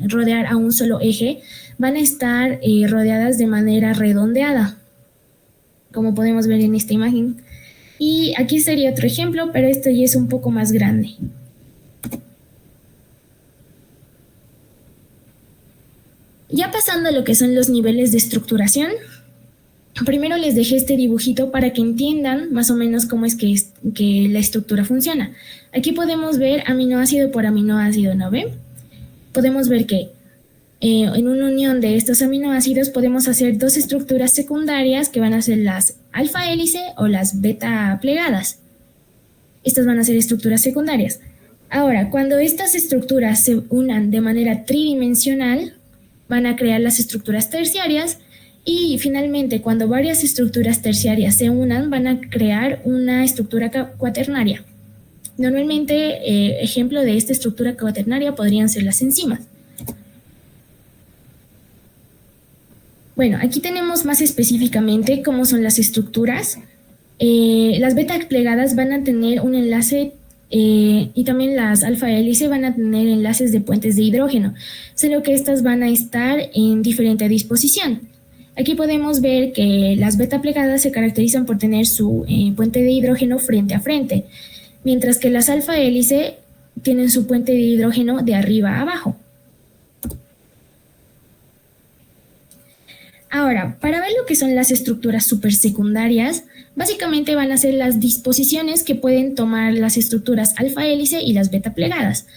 rodear a un solo eje, van a estar rodeadas de manera redondeada, como podemos ver en esta imagen. Y aquí sería otro ejemplo, pero este ya es un poco más grande. Ya pasando a lo que son los niveles de estructuración, primero les dejé este dibujito para que entiendan más o menos cómo es que la estructura funciona. Aquí podemos ver aminoácido por aminoácido, ¿no ven? Podemos ver que en una unión de estos aminoácidos podemos hacer dos estructuras secundarias que van a ser las alfa hélice o las beta plegadas. Estas van a ser estructuras secundarias. Ahora, cuando estas estructuras se unan de manera tridimensional, van a crear las estructuras terciarias y finalmente cuando varias estructuras terciarias se unan van a crear una estructura cuaternaria. Normalmente, ejemplo de esta estructura cuaternaria podrían ser las enzimas. Bueno, aquí tenemos más específicamente cómo son las estructuras. Las beta plegadas van a tener un enlace y también las alfa hélice van a tener enlaces de puentes de hidrógeno, solo que estas van a estar en diferente disposición. Aquí podemos ver que las beta plegadas se caracterizan por tener su puente de hidrógeno frente a frente, mientras que las alfa hélice tienen su puente de hidrógeno de arriba a abajo. Ahora, para ver lo que son las estructuras supersecundarias, básicamente van a ser las disposiciones que pueden tomar las estructuras alfa hélice y las beta plegadas.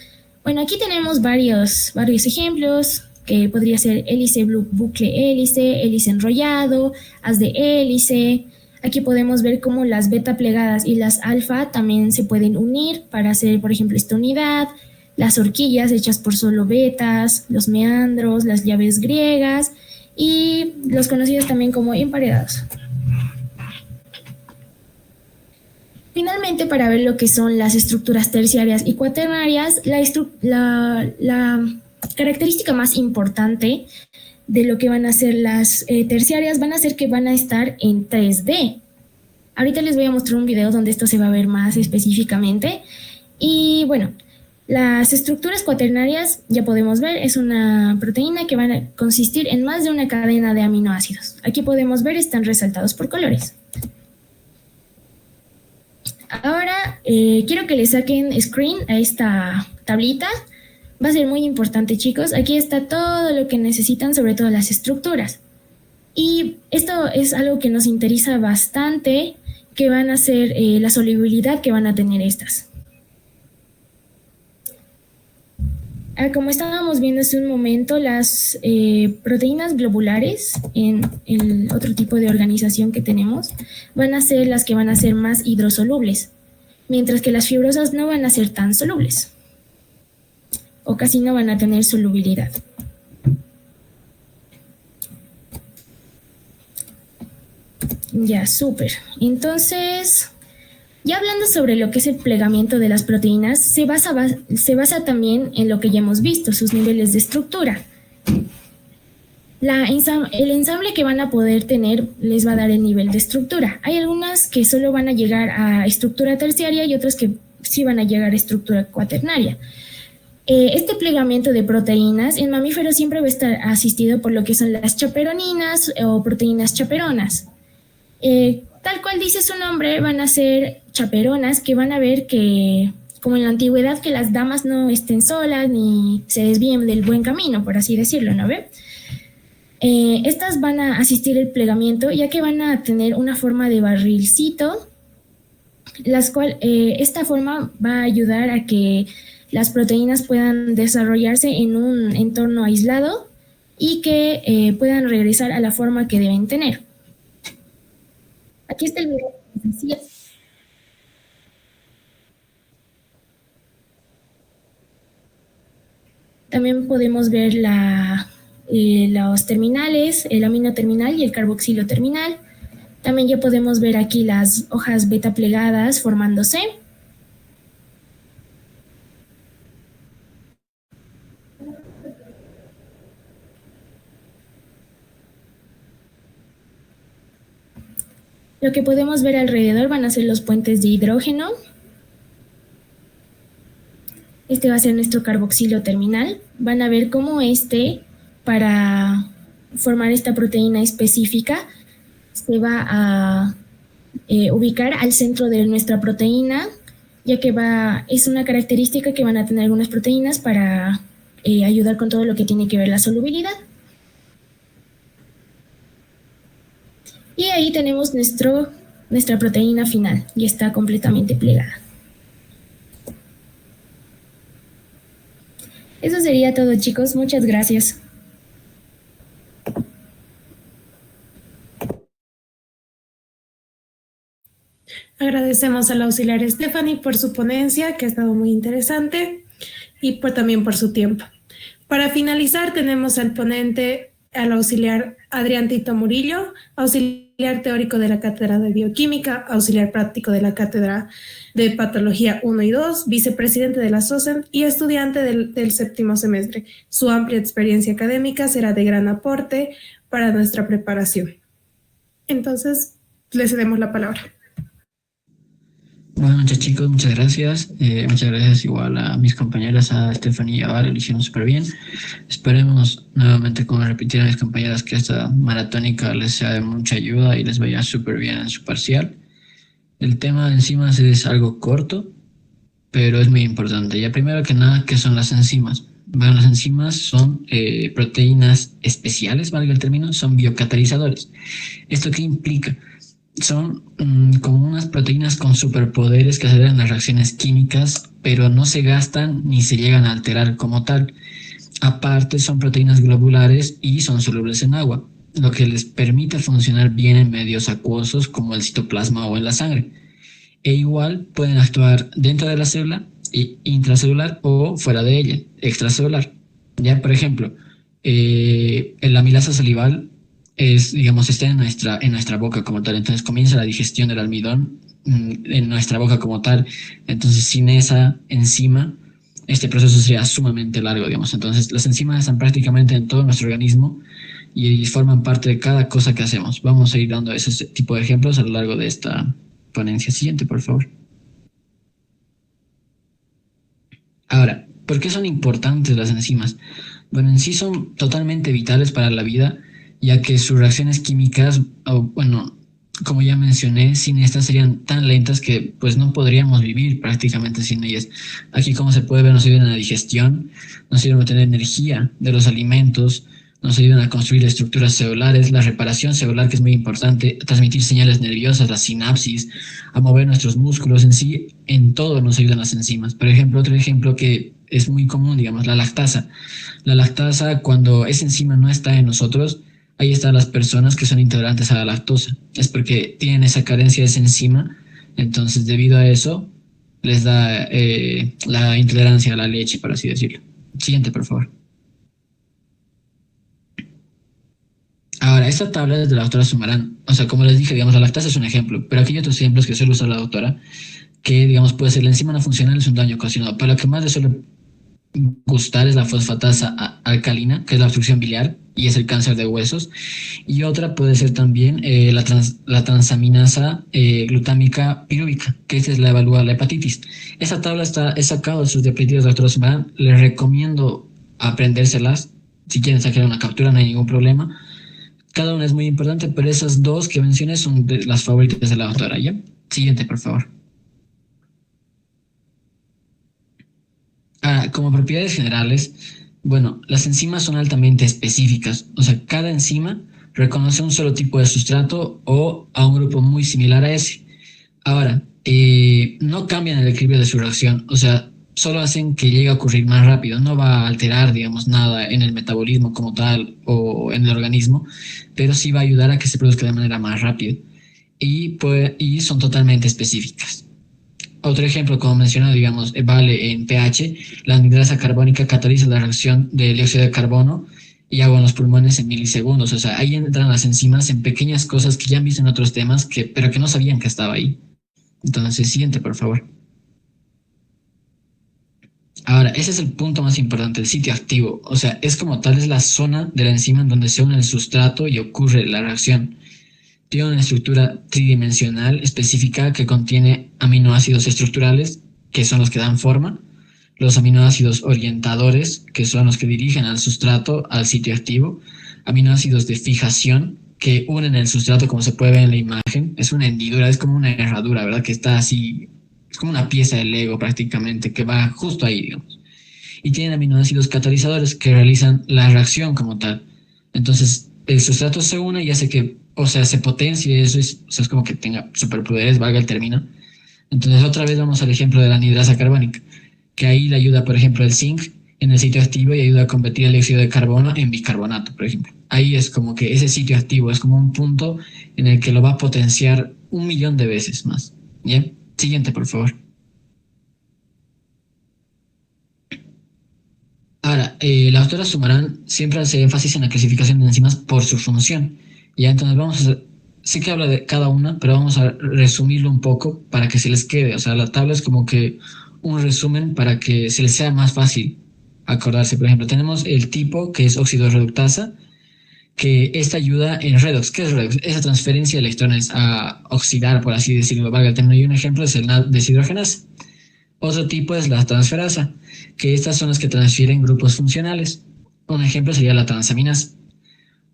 Bueno, aquí tenemos varios ejemplos, que podría ser hélice bucle hélice, hélice enrollado, haz de hélice. Aquí podemos ver cómo las beta plegadas y las alfa también se pueden unir para hacer, por ejemplo, esta unidad, las horquillas hechas por solo betas, los meandros, las llaves griegas, y los conocidos también como emparedados. Finalmente, para ver lo que son las estructuras terciarias y cuaternarias, la característica más importante de lo que van a ser las terciarias van a ser que van a estar en 3D. Ahorita les voy a mostrar un video donde esto se va a ver más específicamente. Y bueno, las estructuras cuaternarias, ya podemos ver, es una proteína que va a consistir en más de una cadena de aminoácidos. Aquí podemos ver, están resaltados por colores. Ahora quiero que le saquen screen a esta tablita. Va a ser muy importante, chicos. Aquí está todo lo que necesitan, sobre todo las estructuras. Y esto es algo que nos interesa bastante, que van a ser la solubilidad que van a tener estas. Como estábamos viendo hace un momento, las proteínas globulares en el otro tipo de organización que tenemos van a ser las que van a ser más hidrosolubles, mientras que las fibrosas no van a ser tan solubles o casi no van a tener solubilidad. Ya, súper. Entonces, ya hablando sobre lo que es el plegamiento de las proteínas, se basa también en lo que ya hemos visto, sus niveles de estructura. El ensamble que van a poder tener les va a dar el nivel de estructura. Hay algunas que solo van a llegar a estructura terciaria y otras que sí van a llegar a estructura cuaternaria. Este plegamiento de proteínas en mamíferos siempre va a estar asistido por lo que son las chaperoninas o proteínas chaperonas. Tal cual dice su nombre, van a ser chaperonas que van a ver que, como en la antigüedad, que las damas no estén solas ni se desvíen del buen camino, por así decirlo, ¿no ve? Estas van a asistir el plegamiento, ya que van a tener una forma de barrilcito, esta forma va a ayudar a que las proteínas puedan desarrollarse en un entorno aislado y que puedan regresar a la forma que deben tener. Aquí está el video que les decía. También podemos ver los terminales, el amino terminal y el carboxilo terminal. También ya podemos ver aquí las hojas beta plegadas formándose. Lo que podemos ver alrededor van a ser los puentes de hidrógeno. Este va a ser nuestro carboxilo terminal. Van a ver cómo para formar esta proteína específica, se va a ubicar al centro de nuestra proteína, ya que es una característica que van a tener algunas proteínas para ayudar con todo lo que tiene que ver la solubilidad. Y ahí tenemos nuestra proteína final, y está completamente plegada. Eso sería todo, chicos. Muchas gracias. Agradecemos a la auxiliar Stephanie por su ponencia, que ha estado muy interesante, y también por su tiempo. Para finalizar, tenemos al ponente, al auxiliar Adrián Tito Murillo, auxiliar teórico de la Cátedra de Bioquímica, auxiliar práctico de la Cátedra de Patología 1 y 2, vicepresidente de la SOCEM y estudiante del séptimo semestre. Su amplia experiencia académica será de gran aporte para nuestra preparación. Entonces, le cedemos la palabra. Buenas noches, chicos, muchas gracias. Muchas gracias igual a mis compañeras, a Stephanie y a Vale, lo hicieron súper bien. Esperemos nuevamente, como repitieron mis compañeras, que esta maratónica les sea de mucha ayuda y les vaya súper bien en su parcial. El tema de enzimas es algo corto, pero es muy importante. Ya primero que nada, ¿qué son las enzimas? Bueno, las enzimas son proteínas especiales, valga el término, son biocatalizadores. ¿Esto qué implica? Son como unas proteínas con superpoderes que aceleran las reacciones químicas, pero no se gastan ni se llegan a alterar como tal. Aparte, son proteínas globulares y son solubles en agua, lo que les permite funcionar bien en medios acuosos como el citoplasma o en la sangre. E igual pueden actuar dentro de la célula, intracelular, o fuera de ella, extracelular. Ya, por ejemplo, la amilasa salival está en nuestra boca como tal, entonces comienza la digestión del almidón en nuestra boca como tal. Entonces, sin esa enzima, este proceso sería sumamente largo, digamos. Entonces, las enzimas están prácticamente en todo nuestro organismo y forman parte de cada cosa que hacemos. Vamos a ir dando ese tipo de ejemplos a lo largo de esta ponencia. Siguiente, por favor. Ahora, ¿por qué son importantes las enzimas? Bueno, en sí son totalmente vitales para la vida, ya que sus reacciones químicas, como ya mencioné, sin estas serían tan lentas que pues no podríamos vivir prácticamente sin ellas. Aquí, como se puede ver, nos ayudan a la digestión, nos ayudan a obtener energía de los alimentos, nos ayudan a construir estructuras celulares, la reparación celular, que es muy importante, a transmitir señales nerviosas, la sinapsis, a mover nuestros músculos en sí. En todo nos ayudan las enzimas. Por ejemplo, otro ejemplo que es muy común, digamos, la lactasa. La lactasa, cuando esa enzima no está en nosotros, ahí están las personas que son intolerantes a la lactosa. Es porque tienen esa carencia de esa enzima, entonces debido a eso les da la intolerancia a la leche, por así decirlo. Siguiente, por favor. Ahora, esta tabla es de la doctora Sumarán. O sea, como les dije, digamos, la lactasa es un ejemplo, pero aquí hay otros ejemplos que suele usar la doctora, que, digamos, puede ser la enzima no funcional, es un daño ocasionado. Pero lo que más le suele gustar es la fosfatasa alcalina, que es la obstrucción biliar y es el cáncer de huesos. Y otra puede ser también la transaminasa glutámica pirúvica, que esa es la evalúa la hepatitis. Esa tabla es sacado de sus diapositivas de la doctora Sumarán. Les recomiendo aprendérselas. Si quieren sacar una captura, no hay ningún problema. Cada una es muy importante, pero esas dos que mencioné son de las favoritas de la doctora, ¿ya? Siguiente, por favor. Ahora, como propiedades generales, bueno, las enzimas son altamente específicas. O sea, cada enzima reconoce un solo tipo de sustrato o a un grupo muy similar a ese. Ahora, no cambian el equilibrio de su reacción. O sea, solo hacen que llegue a ocurrir más rápido. No va a alterar, digamos, nada en el metabolismo como tal o en el organismo, pero sí va a ayudar a que se produzca de manera más rápida. Y son totalmente específicas. Otro ejemplo, como mencionado, digamos, vale en pH, la anhidrasa carbónica cataliza la reacción del dióxido de carbono y agua en los pulmones en milisegundos. O sea, ahí entran las enzimas en pequeñas cosas que ya han visto en otros temas, pero que no sabían que estaba ahí. Entonces, siguiente, por favor. Ahora, ese es el punto más importante, el sitio activo. O sea, es como tal, es la zona de la enzima en donde se une el sustrato y ocurre la reacción. Tiene una estructura tridimensional específica que contiene aminoácidos estructurales, que son los que dan forma, los aminoácidos orientadores, que son los que dirigen al sustrato, al sitio activo, aminoácidos de fijación, que unen el sustrato, como se puede ver en la imagen. Es una hendidura, es como una herradura, ¿verdad? Que está así, es como una pieza de Lego prácticamente, que va justo ahí, digamos. Y tienen aminoácidos catalizadores que realizan la reacción como tal. Entonces, el sustrato se une y hace que, o sea, se potencie, eso es, o sea, es como que tenga superpoderes, valga el término. Entonces, otra vez vamos al ejemplo de la anhidrasa carbónica, que ahí le ayuda, por ejemplo, el zinc en el sitio activo y ayuda a convertir el dióxido de carbono en bicarbonato, por ejemplo. Ahí es como que ese sitio activo es como un punto en el que lo va a potenciar 1.000.000 de veces más. ¿Ya? Siguiente, por favor. Ahora, la doctora Sumarán siempre hace énfasis en la clasificación de enzimas por su función. Ya, entonces sí que habla de cada una, pero vamos a resumirlo un poco para que se les quede. O sea, la tabla es como que un resumen para que se les sea más fácil acordarse. Por ejemplo, tenemos el tipo, que es óxido reductasa, que esta ayuda en redox. ¿Qué es redox? Esa transferencia de electrones a oxidar, por así decirlo, valga el término. Y un ejemplo es el deshidrogenasa. Otro tipo es la transferasa, que estas son las que transfieren grupos funcionales. Un ejemplo sería la transaminasa.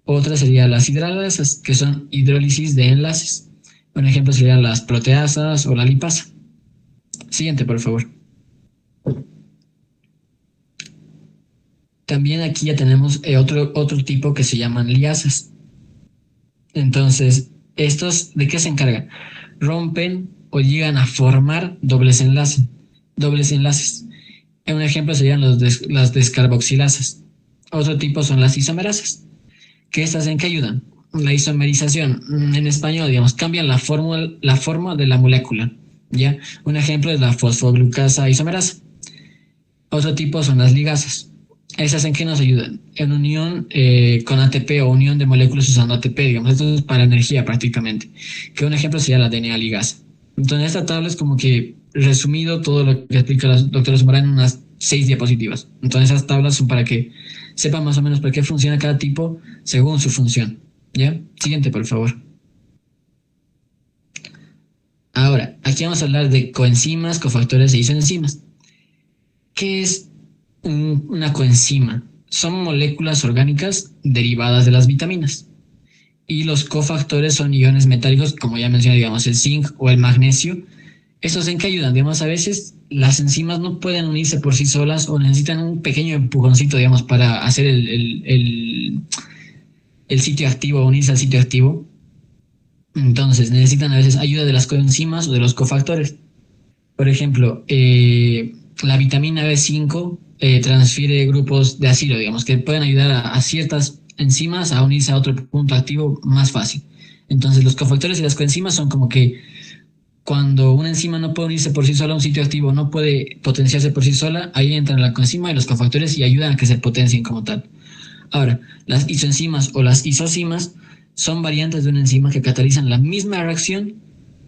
Otra sería las hidralasas, que son hidrólisis de enlaces. Un ejemplo serían las proteasas o la lipasa. Siguiente, por favor. También aquí ya tenemos otro tipo que se llaman liasas. Entonces, ¿estos de qué se encargan? Rompen o llegan a formar dobles enlaces. Un ejemplo serían las descarboxilasas. Otro tipo son las isomerasas. ¿Qué estas en qué ayudan? La isomerización, en español, digamos, cambian la forma de la molécula. ¿Ya? Un ejemplo es la fosfoglucasa isomerasa. Otro tipo son las ligasas. ¿Esas en qué nos ayudan? En unión con ATP o unión de moléculas usando ATP, digamos. Esto es para energía prácticamente. Que un ejemplo sería la DNA ligasa. Entonces, esta tabla es como que resumido todo lo que explica la doctora Zumara en unas 6 diapositivas. Entonces, esas tablas son para que sepan más o menos por qué funciona cada tipo según su función. ¿Ya? Siguiente, por favor. Ahora, aquí vamos a hablar de coenzimas, cofactores e isoenzimas. ¿Qué es una coenzima? Son moléculas orgánicas derivadas de las vitaminas. Y los cofactores son iones metálicos, como ya mencioné, digamos, el zinc o el magnesio. ¿Estos en qué ayudan? Digamos, a veces las enzimas no pueden unirse por sí solas o necesitan un pequeño empujoncito, digamos, para hacer el sitio activo, unirse al sitio activo. Entonces, necesitan a veces ayuda de las coenzimas o de los cofactores. Por ejemplo, la vitamina B5 transfiere grupos de acilo, digamos, que pueden ayudar a ciertas enzimas a unirse a otro punto activo más fácil. Entonces, los cofactores y las coenzimas son como que cuando una enzima no puede unirse por sí sola a un sitio activo, no puede potenciarse por sí sola, ahí entran la coenzima y los cofactores y ayudan a que se potencien como tal. Ahora, las isoenzimas o las isocimas son variantes de una enzima que catalizan la misma reacción,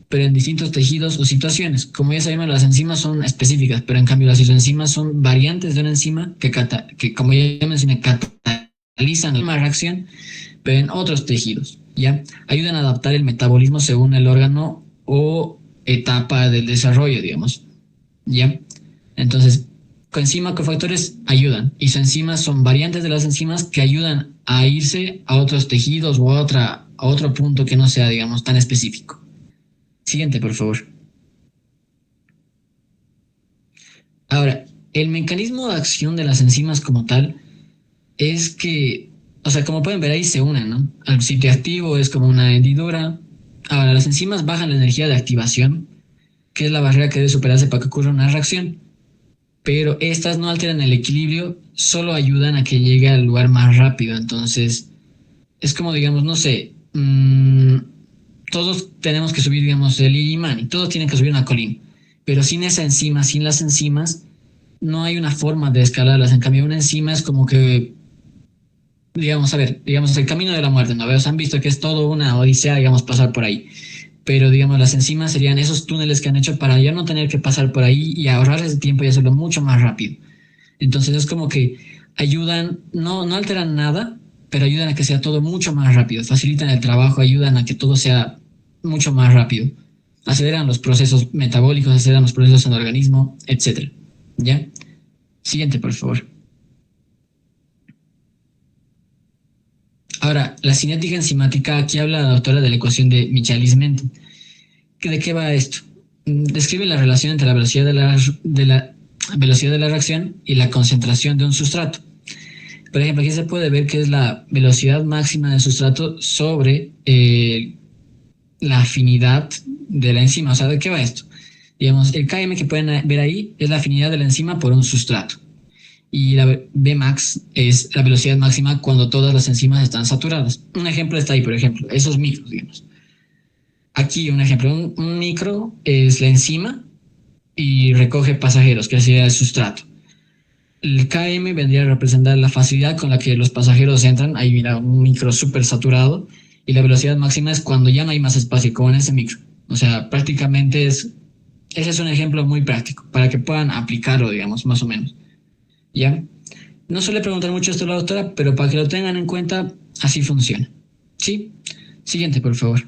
pero en distintos tejidos o situaciones. Como ya sabemos, las enzimas son específicas, pero en cambio las isoenzimas son variantes de una enzima que como ya mencioné, catalizan la misma reacción, pero en otros tejidos. ¿Ya? Ayudan a adaptar el metabolismo según el órgano o etapa del desarrollo, digamos. ¿Ya? Entonces, coenzima, cofactores ayudan. Isoenzimas son variantes de las enzimas que ayudan a irse a otros tejidos o a otro punto que no sea, digamos, tan específico. Siguiente, por favor. Ahora, el mecanismo de acción de las enzimas como tal es que, o sea, como pueden ver ahí se unen, ¿no? Al sitio activo es como una hendidura. Ahora, las enzimas bajan la energía de activación, que es la barrera que debe superarse para que ocurra una reacción. Pero estas no alteran el equilibrio, solo ayudan a que llegue al lugar más rápido. Entonces, es como, digamos, no sé, todos tenemos que subir, digamos, el Illimani, todos tienen que subir una colina, pero sin esa enzima, sin las enzimas, no hay una forma de escalarlas. En cambio, una enzima es como que, digamos, a ver, digamos, el camino de la muerte, ¿no? Han visto que es todo una odisea, digamos, pasar por ahí. Pero, digamos, las enzimas serían esos túneles que han hecho para ya no tener que pasar por ahí y ahorrar ese tiempo y hacerlo mucho más rápido. Entonces, es como que ayudan, no alteran nada, pero ayudan a que sea todo mucho más rápido, facilitan el trabajo, ayudan a que todo sea mucho más rápido, aceleran los procesos metabólicos, aceleran los procesos en el organismo, etc. ¿Ya? Siguiente, por favor. Ahora, la cinética enzimática, aquí habla la autora de la ecuación de Michaelis-Menten. ¿De qué va esto? Describe la relación entre la velocidad de la reacción y la concentración de un sustrato. Por ejemplo, aquí se puede ver que es la velocidad máxima del sustrato sobre la afinidad de la enzima. O sea, ¿de qué va esto? Digamos, el Km que pueden ver ahí es la afinidad de la enzima por un sustrato. Y la Vmax es la velocidad máxima cuando todas las enzimas están saturadas. Un ejemplo está ahí, por ejemplo, esos micros, digamos. Aquí un ejemplo, un micro es la enzima y recoge pasajeros, que sería el sustrato. El Km vendría a representar la facilidad con la que los pasajeros entran. Ahí mira, un micro súper saturado. Y la velocidad máxima es cuando ya no hay más espacio, como en ese micro. O sea, prácticamente ese es un ejemplo muy práctico, para que puedan aplicarlo, digamos, más o menos. ¿Ya? No suele preguntar mucho esto la doctora, pero para que lo tengan en cuenta, así funciona. ¿Sí? Siguiente, por favor.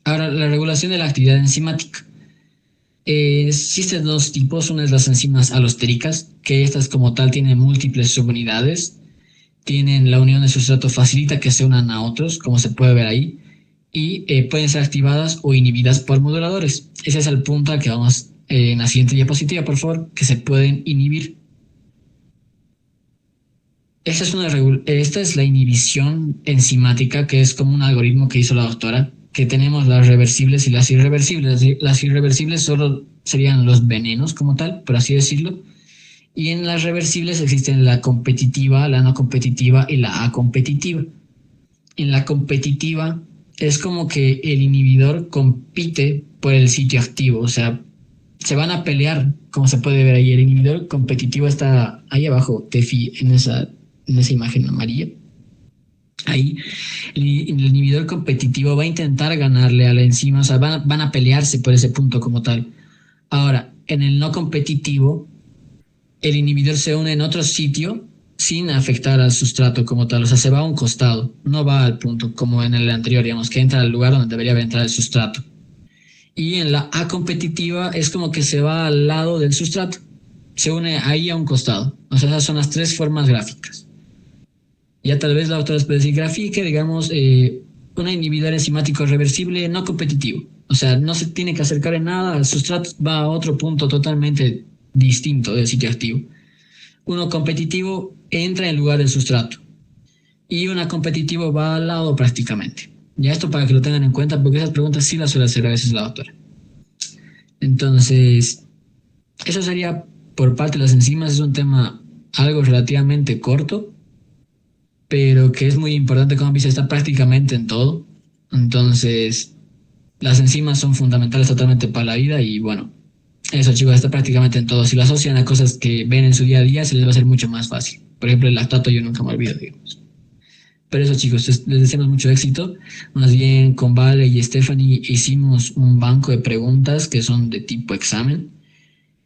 Ahora, la regulación de la actividad enzimática. Existen dos tipos. Una es las enzimas alostéricas, que estas como tal tienen múltiples subunidades. Tienen la unión de sustrato facilita que se unan a otros, como se puede ver ahí. Y pueden ser activadas o inhibidas por moduladores. Ese es el punto al que vamos en la siguiente diapositiva, por favor, que se pueden inhibir. Esta es la inhibición enzimática, que es como un algoritmo que hizo la doctora, que tenemos las reversibles y las irreversibles. Las irreversibles solo serían los venenos como tal, por así decirlo. Y en las reversibles existen la competitiva, la no competitiva y la acompetitiva. En la competitiva es como que el inhibidor compite por el sitio activo, o sea, se van a pelear, como se puede ver ahí. El inhibidor competitivo está ahí abajo, Tefi, en esa imagen amarilla. Ahí el inhibidor competitivo va a intentar ganarle a la enzima, o sea, van a pelearse por ese punto como tal. Ahora, en el no competitivo, el inhibidor se une en otro sitio sin afectar al sustrato como tal, o sea, se va a un costado, no va al punto como en el anterior, digamos, que entra al lugar donde debería entrar el sustrato. Y en la A competitiva es como que se va al lado del sustrato, se une ahí a un costado. O sea, esas son las tres formas gráficas. Ya tal vez la autora grafique, digamos, un inhibidor enzimático reversible no competitivo. O sea, no se tiene que acercar en nada al sustrato, va a otro punto totalmente distinto del sitio activo. Uno competitivo entra en lugar del sustrato y una competitivo va al lado prácticamente. Ya esto para que lo tengan en cuenta porque esas preguntas sí las suele hacer a veces la autora. Entonces, eso sería por parte de las enzimas. Es un tema algo relativamente corto, pero que es muy importante, como viste, está prácticamente en todo. Entonces, las enzimas son fundamentales totalmente para la vida y bueno, eso chicos, está prácticamente en todo. Si lo asocian a cosas que ven en su día a día, se les va a hacer mucho más fácil. Por ejemplo, el lactato yo nunca me olvido, digamos. Pero eso chicos, les deseamos mucho éxito. Más bien con Vale y Stephanie hicimos un banco de preguntas que son de tipo examen.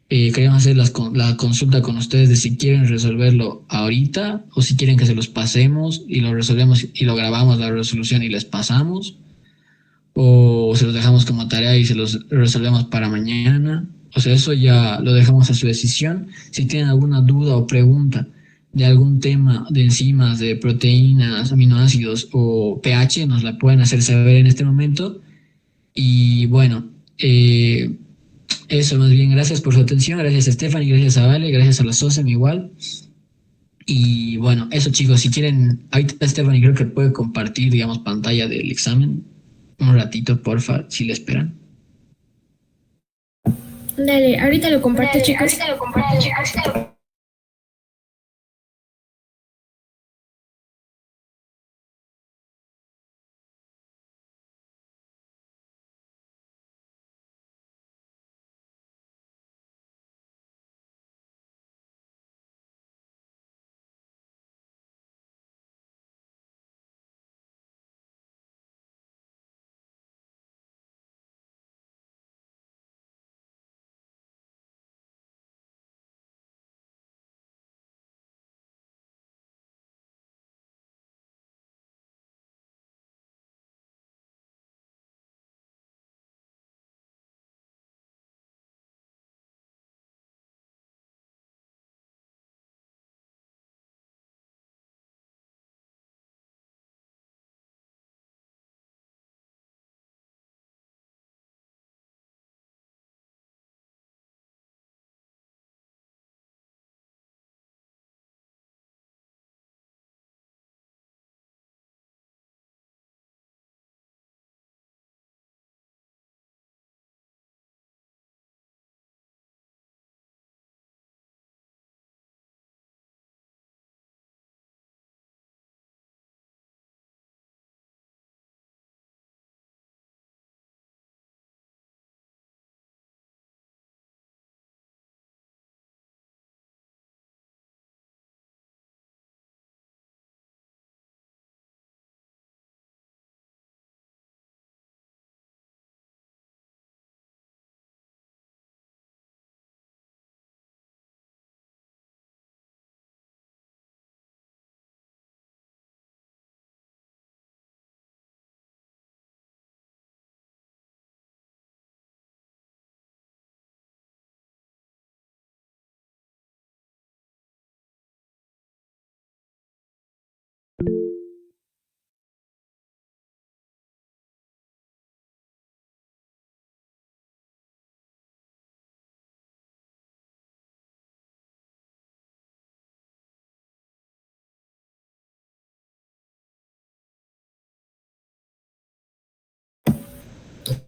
Queríamos hacer la consulta con ustedes de si quieren resolverlo ahorita o si quieren que se los pasemos y lo resolvemos y lo grabamos la resolución y les pasamos, o se los dejamos como tarea y se los resolvemos para mañana. O sea, eso ya lo dejamos a su decisión. Si tienen alguna duda o pregunta de algún tema de enzimas, de proteínas, aminoácidos o pH, nos la pueden hacer saber en este momento. Y bueno, eso más bien, gracias por su atención, gracias a Stephanie, gracias a Vale, gracias a la SOSEM igual. Y bueno, eso chicos, si quieren, ahorita Stephanie creo que puede compartir, digamos, pantalla del examen un ratito, porfa, si le esperan. Dale, ahorita lo comparto, chicos.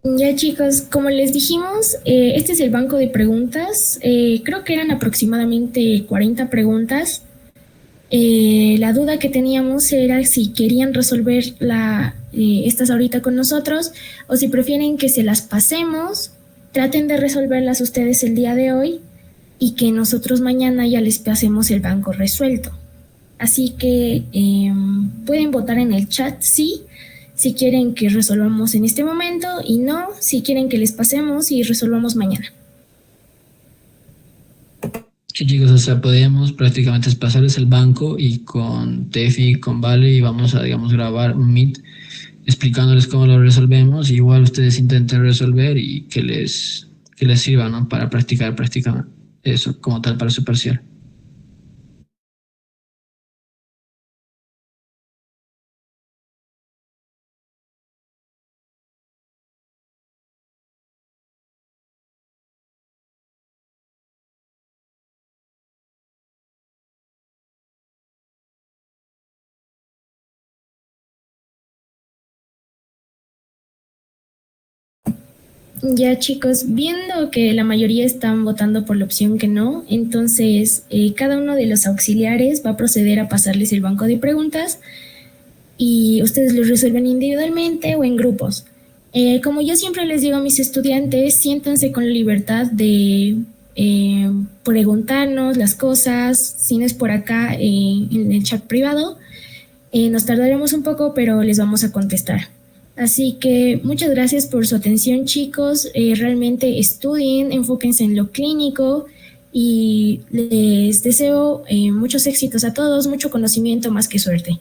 Ya chicos, como les dijimos, este es el banco de preguntas. Creo que eran aproximadamente 40 preguntas. La duda que teníamos era si querían resolver estas ahorita con nosotros o si prefieren que se las pasemos, traten de resolverlas ustedes el día de hoy y que nosotros mañana ya les pasemos el banco resuelto. Así que pueden votar en el chat sí, si quieren que resolvamos en este momento, y no, si quieren que les pasemos y resolvamos mañana. Sí, chicos, o sea, podríamos prácticamente pasarles el banco y con Tefi, con Vale, y vamos a, digamos, grabar un Meet explicándoles cómo lo resolvemos. Igual ustedes intenten resolver y que les sirva, ¿no? Para practicar eso como tal para su parcial. Ya chicos, viendo que la mayoría están votando por la opción que no, entonces cada uno de los auxiliares va a proceder a pasarles el banco de preguntas y ustedes lo resuelven individualmente o en grupos. Como yo siempre les digo a mis estudiantes, siéntanse con la libertad de preguntarnos las cosas, si no es por acá en el chat privado. Nos tardaremos un poco, pero les vamos a contestar. Así que muchas gracias por su atención, chicos. Realmente estudien, enfóquense en lo clínico y les deseo muchos éxitos a todos, mucho conocimiento más que suerte.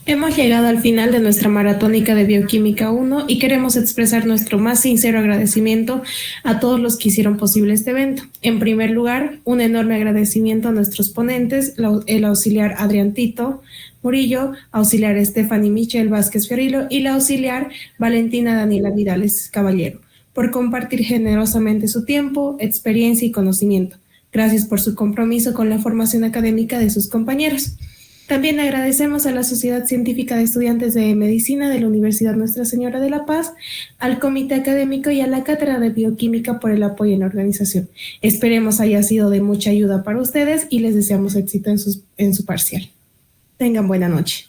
Hemos llegado al final de nuestra maratónica de Bioquímica 1 y queremos expresar nuestro más sincero agradecimiento a todos los que hicieron posible este evento. En primer lugar, un enorme agradecimiento a nuestros ponentes, el auxiliar Adrián Tito Murillo, auxiliar Stephanie Michelle Vázquez Fiorilo y la auxiliar Valentina Daniela Vidales Caballero, por compartir generosamente su tiempo, experiencia y conocimiento. Gracias por su compromiso con la formación académica de sus compañeros. También agradecemos a la Sociedad Científica de Estudiantes de Medicina de la Universidad Nuestra Señora de la Paz, al Comité Académico y a la Cátedra de Bioquímica por el apoyo en la organización. Esperemos haya sido de mucha ayuda para ustedes y les deseamos éxito en su parcial. Tengan buena noche.